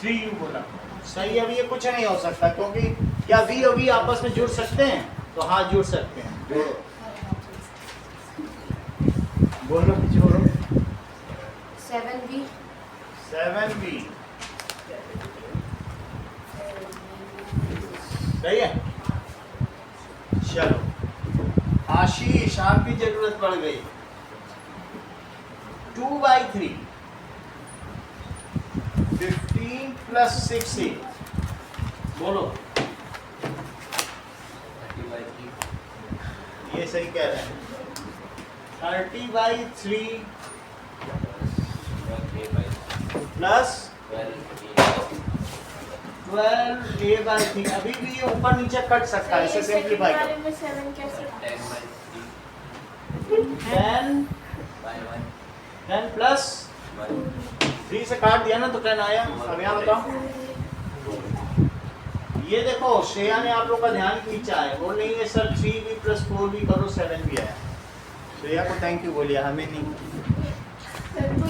3u बोला। सही, अब ये कुछ नहीं हो सकता, क्योंकि क्या v और v आपस में जुड़ सकते हैं? तो हाँ, जुड़ सकते हैं। जोड़ो, बोलो, जोड़ो। 7b 7b सही है। चलो, आशीष आपकी जरूरत पड़ गई। 2/3 15 प्लस 6a, बोलो। 30/3 ये सही कह रहे हैं। 30/3 प्लस 12a/3। अभी भी ये ऊपर नीचे कट सकता है, इसे सिंप्लीफाई बारे करो। में 7 कैसे? 10 प्लस 3 से काट दिया ना तो 10 आया। अब यहाँ बताओ, ये देखो श्रेया ने आप लोग का ध्यान खींचा है, बोल रही है सर 3b प्लस 4b करो 7b आया। श्रेया को थैंक यू बोलिए, हमें नहीं। सर को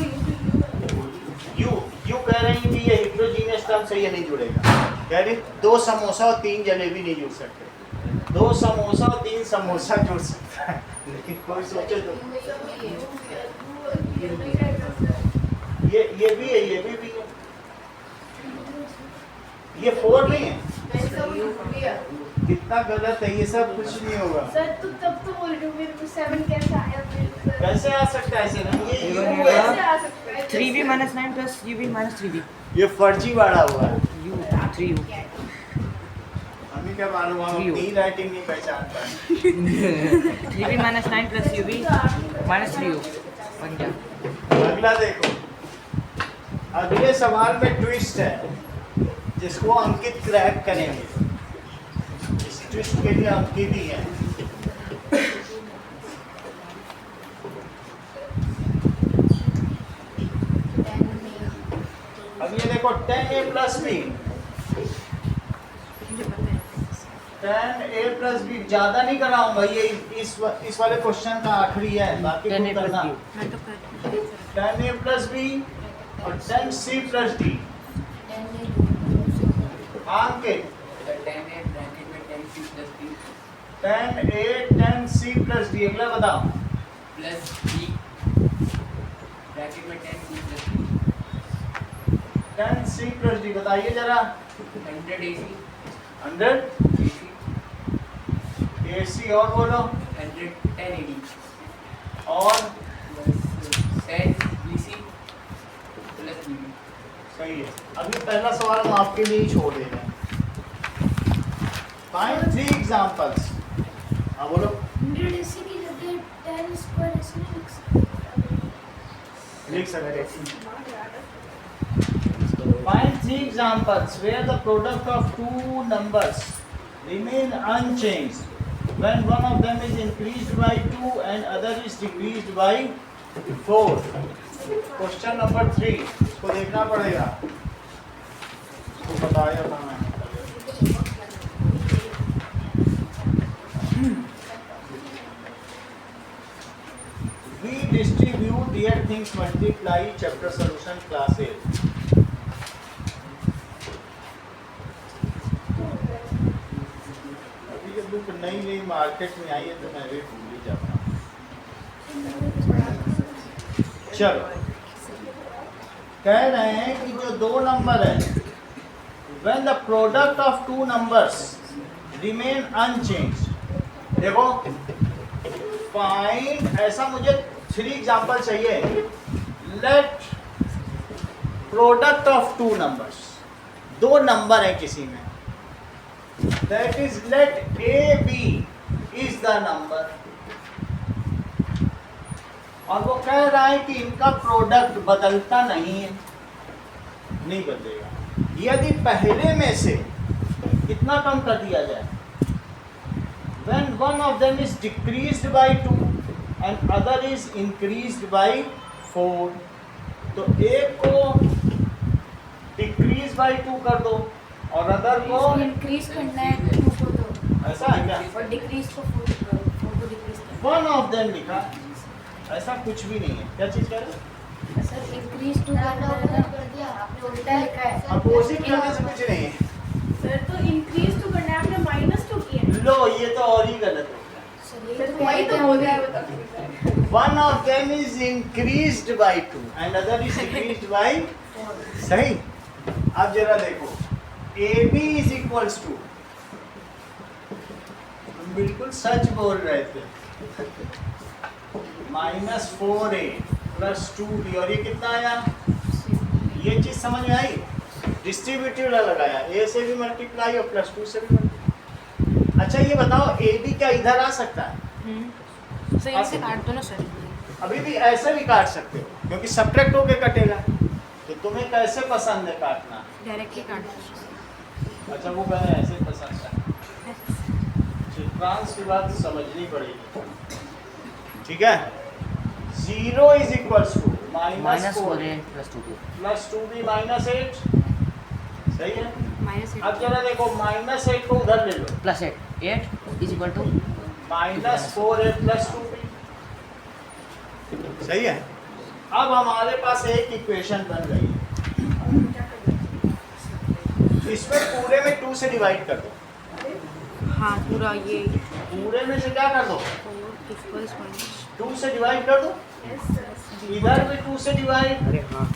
यू कह रही कि ये हिट्रोजीनियस टर्म से ये नहीं जुड़ेगा। कह रही 2 समोसा और 3 जलेबी नहीं जुड़ सकते। 2 समोसा और 3 समोसा जुड़ सकता है, लेकिन कोई सोचे तो ये भी है, ये भी है। ये 4 नहीं है। कितना गलत है, ये सब कुछ नहीं होगा। सर तो तब तो बोल रही हूँ मेरे को 7 कैसे आया फिर सर? कैसे आ सकता है ऐसे नहीं, ये Zero U नहीं है। कैसे आ सकता है? 3b minus 9 plus ub minus 3b. ये फर्जी वाला हुआ है। u 3u. हमें क्या मालूम, हम 3U. अपनी राइटिंग नहीं पहचान पाए। 3b minus 9 plus ub minus 3u. बन गया. अगला देखो, अगले सवाल में ट्विस्ट है जिसको अंकित क्रैक करेंगे। इस ट्विस्ट के लिए अंकित ही है। अब ये देखो 10a plus b, मुझे पता है 10a plus b ज्यादा नहीं कराऊंगा, ये इस वाले क्वेश्चन का आखिरी है, बाकी 10a तुम plus करना। b. मैं तो कर 10a plus b और 10c plus d। अंकित 10a ब्रैकेट में 10c plus b 10a 10c plus d, अगला बताओ। plus b ब्रैकेट में 10c plus b 10c plus d बताइए जरा। 100 ac 100 ac ac और बोलो, 110 ad और plus 10 bc plus bb. सही है। अभी पहला सवाल हम आपके लिए ही छोड़ दे रहे हैं। Find 3 examples. हाँ बोलो। 100 AC की जगह 10 स्क्वायर ऐसे नहीं लिख सकते? लिख सकते हैं। Find 3 examples where the product of two numbers remain unchanged when one of them is increased by 2 and other is decreased by 4. Question number 3, इसको देखना पड़ेगा, इसको बताया था मैंने। We distribute dear things multiply chapter solution classes. अभी ये book नई नई मार्केट में आई है तो मैं भी भूल ही जाता हूँ। चलो, कह रहे हैं कि जो दो नंबर है, when the product of two numbers remain unchanged, देखो फाइंड, ऐसा मुझे 3 एग्जांपल चाहिए। Let product of two numbers, दो नंबर है किसी में, that is let a b is the number, और वो कह रहा है कि इनका प्रोडक्ट बदलता नहीं है, नहीं बदलेगा। यदि पहले में से कितना कम कर दिया जाए, when one of them is decreased by 2 and other is increased by 4, तो एक को decrease by 2 कर दो और अदर को इंक्रीज करना है 2 को तो ऐसा है क्या, और डिक्रीज को 4 को डिक्रीज करना one of them लिखा, ऐसा कुछ भी नहीं है। क्या चीज कह रहे हैं, है सर। इंक्रीज टू करना है, आपने उल्टा लिखा है। अपोजिट करने से कुछ नहीं है। सर तो इंक्रीज तो करना है, आपने -2 किया है। लो ये तो और ही गलत हो गया। सर तो वही तो बोल रहा है, बताओ। One of them is increased by 2 and other is decreased by, सही। अब जरा देखो, AB is equals to, हम बिल्कुल सच बोल रहे थे, -4A plus 2B, और ये कितना आया, ये चीज समझ में आई। डिस्ट्रीब्यूटिव लगाया, A से भी मल्टीप्लाई और +2 से भी मल्टीप्लाई। अच्छा ये बताओ, AB क्या इधर आ सकता है? सही से काट दो ना सर। अभी भी ऐसे भी काट सकते हो क्योंकि सब्ट्रैक्ट होके कटेगा, तो तुम्हें कैसे पसंद है काटना? डायरेक्टली काट दो। अच्छा वो कहना ऐसे पसंद है, चित्रांश की बात समझनी पड़ेगी, ठीक है। 0 is equals to -4A plus 2b. Plus 2B -8, सही है। -8 अब जरा देखो, -8 को उधर ले लो, Plus 8. 8 is equal to -4A plus 2B, सही है। अब हमारे पास एक इक्वेशन बन गई है, इसमें पूरे में 2 से डिवाइड कर दो, हाँ पूरा ये पूरे में से क्या कर दो, 4 इक्वल्स 2 से डिवाइड कर दो, इधर भी 2 से डिवाइड, अरे हाँ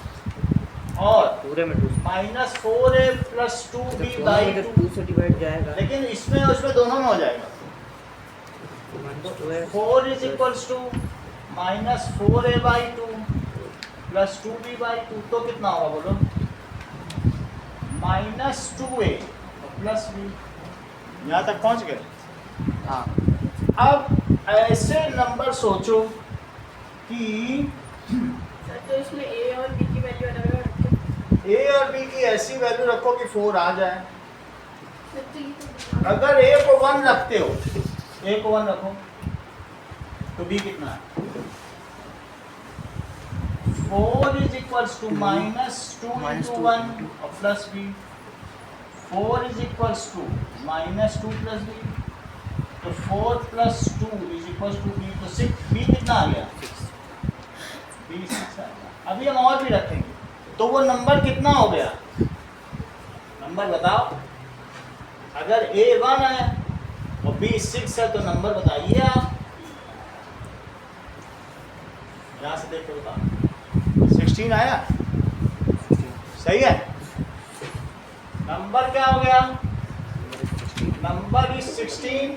और पूरे में 2 -4a + 2b बाई 2। 2 से डिवाइड जाएगा। लेकिन इसमें और उसमें दोनों में हो जाएगा। -2a 4 is equals to -4a by 2 + 2b by 2, तो कितना होगा बोलो? -2a plus b। यहाँ तक पहुँच गए? हाँ। अब ऐसे नंबर सोचो कि सर तो इसमें ए और बी की वैल्यू अलग अलग रखते हैं। a और b की ऐसी वैल्यू रखो कि 4 आ जाए। सर तो ये तो अगर a को 1 रखते हो, a को 1 रखो तो b कितना है? 4 इज इक्वल्स टू -2 into 1 और plus b। 4 is equals to -2 plus b, तो 4 + 2 इज इक्वल्स टू b, तो 6 b कितना आ गया? b 6 आ गया। अभी हम और भी रखेंगे, तो वो नंबर कितना हो गया? नंबर बताओ। अगर a 1 है और b 6 है तो नंबर बताइए आप। यहाँ से देख के बताओ। 16 आया? सही है। नंबर क्या हो गया? Number is 16।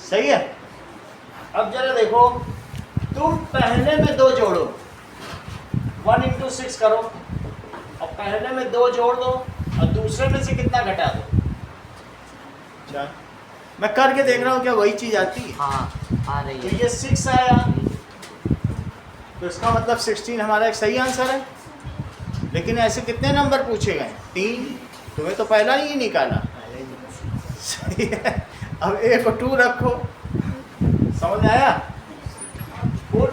सही है। अब जरा देखो, तुम पहले में 2 जोड़ो, 1 × 6 करो, और पहले में 2 जोड़ दो और दूसरे में से कितना घटा दो। अच्छा, मैं करके देख रहा हूँ क्या वही चीज आती है? हाँ आ रही तो है। ये 6 आया, तो इसका मतलब 16 हमारा एक सही आंसर है। लेकिन ऐसे कितने नंबर पूछे गए? 3। तुम्हें तो पहला ही निकाला। सही है। अब a को 2 रखो, समझ में आया? पुट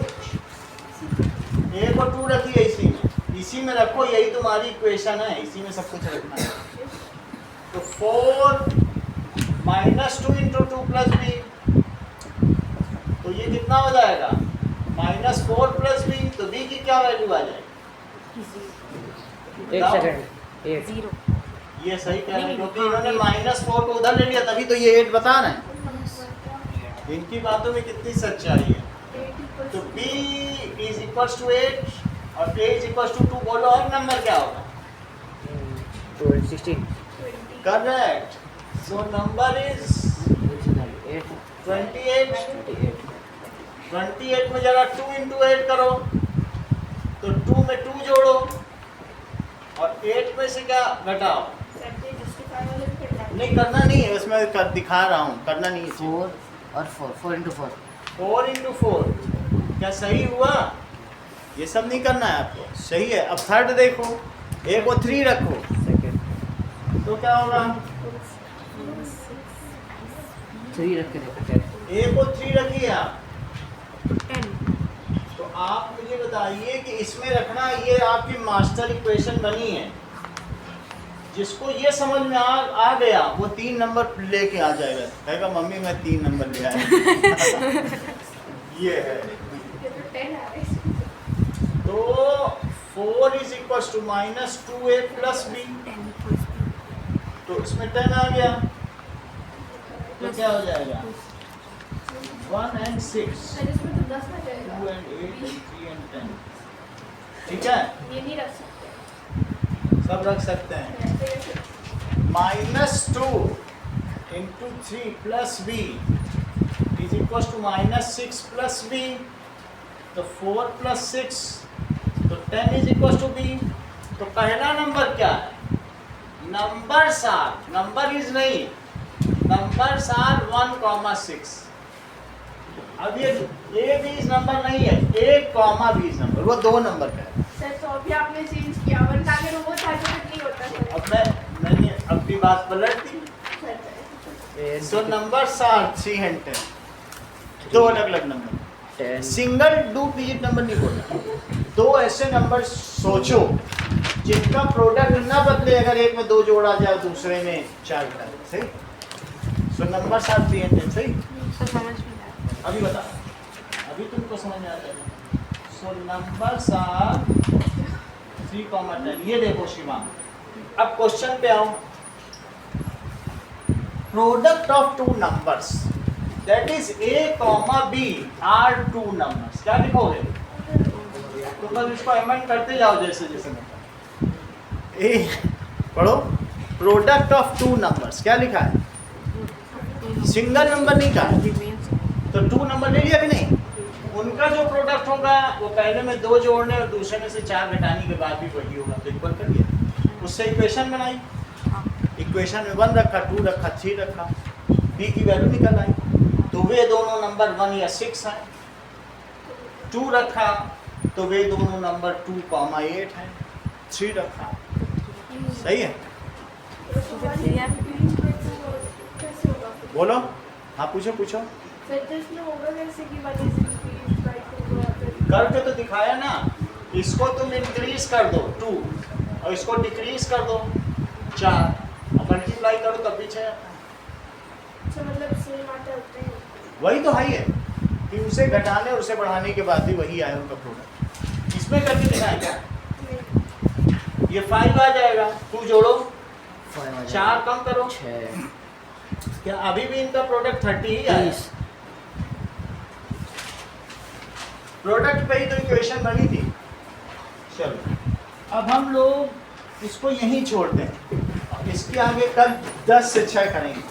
a को 2 रखिए इसी में रखो, यही तुम्हारी इक्वेशन है, इसी में सब कुछ रखना है। तो 4 -2 × 2 + b, तो ये कितना हो जाएगा? -4 + b, तो b की क्या वैल्यू आ जाएगी? 1 सेकंड 8 0। ये सही कह रहे हैं, क्योंकि इन्होंने -4 को उधर ले लिया, तभी तो ये 8 बता रहे हैं। इनकी बातों में कितनी सच्चाई है। तो b इज इक्वल्स टू 8 और a इज इक्वल्स टू 2। बोलो और नंबर क्या होगा? 16 करेक्ट। So number is 8 28। 28 28 में जरा 2 × 8 करो, तो 2 में 2 जोड़ो और 8 में से क्या घटाओ। सर ये जस्टिफाई वाले भी करना है। नहीं करना नहीं है, उसमें दिखा रहा हूँ, करना नहीं है। 4 और 4 × 4 4 × 4 क्या सही हुआ? ये सब नहीं करना है आपको। सही है। अब थर्ड देखो, a को 3 रखो, सेकंड तो क्या होगा? 3 रख के देखो क्या है। a को 3 रखिए आप, 10। तो आप मुझे बताइए कि इसमें रखना, ये आपकी मास्टर इक्वेशन बनी है। जिसको ये समझ में आ गया वो 3 नंबर लेके आ जाएगा, कहेगा मम्मी मैं 3 नंबर ले आया। ये है। ये तो 10 आ रहा है। तो 4 is equals to -2a + b, तो इसमें 10 आ गया, तो क्या हो जाएगा? 1 and 6, सर इसमें तो 10 आ जाएगा। 2 and 8 and 3 and 10। ठीक है, ये नहीं रख सकते। सब रख सकते हैं। ऐसे रख सकते -2 × 3 + b is equals to -6 + b, तो 4 + 6, तो 10 इज इक्वल्स टू b। तो पहला नंबर क्या है? नंबर 7, नंबर इज नहीं, नंबर 7 1,6। अब ये a भी इस नंबर नहीं है, a, b इस नंबर, वो 2 नंबर का है। सर तो अभी आपने चेंज किया, वरना अगर वो था तो नहीं होता सर। अब मैंने अपनी बात पलट दी। सर सो नंबर 7 3 and 10, 2 अलग अलग नंबर, 10 सिंगल 2 डिजिट नंबर नहीं बोलना। 2 ऐसे नंबर सोचो जिनका प्रोडक्ट ना बदले, अगर एक में 2 जोड़ा जाए दूसरे में 4 जोड़ा जाए। सही। सो नंबर 7 3 and 10 सही। सब समझ में आया। अभी बता, अभी तुमको समझ में आ जाएगा। So number 7 3,10। ये देखो शिवांग, अब क्वेश्चन पे आओ। Product of 2 numbers that is a, b are 2 numbers, क्या लिखोगे? तो बस इसको अमेंड करते जाओ जैसे जैसे मैं। पढ़ो, प्रोडक्ट ऑफ टू नंबर्स, क्या लिखा है? सिंगल नंबर नहीं कहा, तो टू नंबर ले लिया कि नहीं? उनका जो प्रोडक्ट होगा वो पहले में 2 जोड़ने और दूसरे में से 4 घटाने के बाद भी वही होगा, तो इक्वल कर दिया। उससे इक्वेशन बनाई, इक्वेशन में 1 रखा, 2 रखा, 3 रखा, b की वैल्यू निकल आई। तो वे दोनों नंबर 1 या 6 हैं। 2 रखा तो वे दोनों नंबर 2, 8 हैं। 3 रखा, सही है। कैसे होगा फिर? बोलो, हाँ पूछो पूछो। फिर तो इसमें होगा कैसे कि 1 is increased by 2 या फिर करके तो दिखाया ना, इसको तुम इंक्रीज कर दो 2 और इसको डिक्रीज कर दो 4 और मल्टीप्लाई करो तब भी 6 आता है। अच्छा मतलब सेम आते होते हैं। वही तो है ये कि उसे घटाने और उसे बढ़ाने के बाद भी वही आया उनका प्रोडक्ट। इसमें करके दिखाएं क्या? ये 5 आ जाएगा, 2 जोड़ो, 4 कम करो, 6 क्या अभी भी इनका प्रोडक्ट 30 ही आया? 30 प्रोडक्ट पे ही तो इक्वेशन बनी थी। चलो अब हम लोग इसको यहीं छोड़ते हैं, अब इसके आगे कल 10 से 6 करेंगे।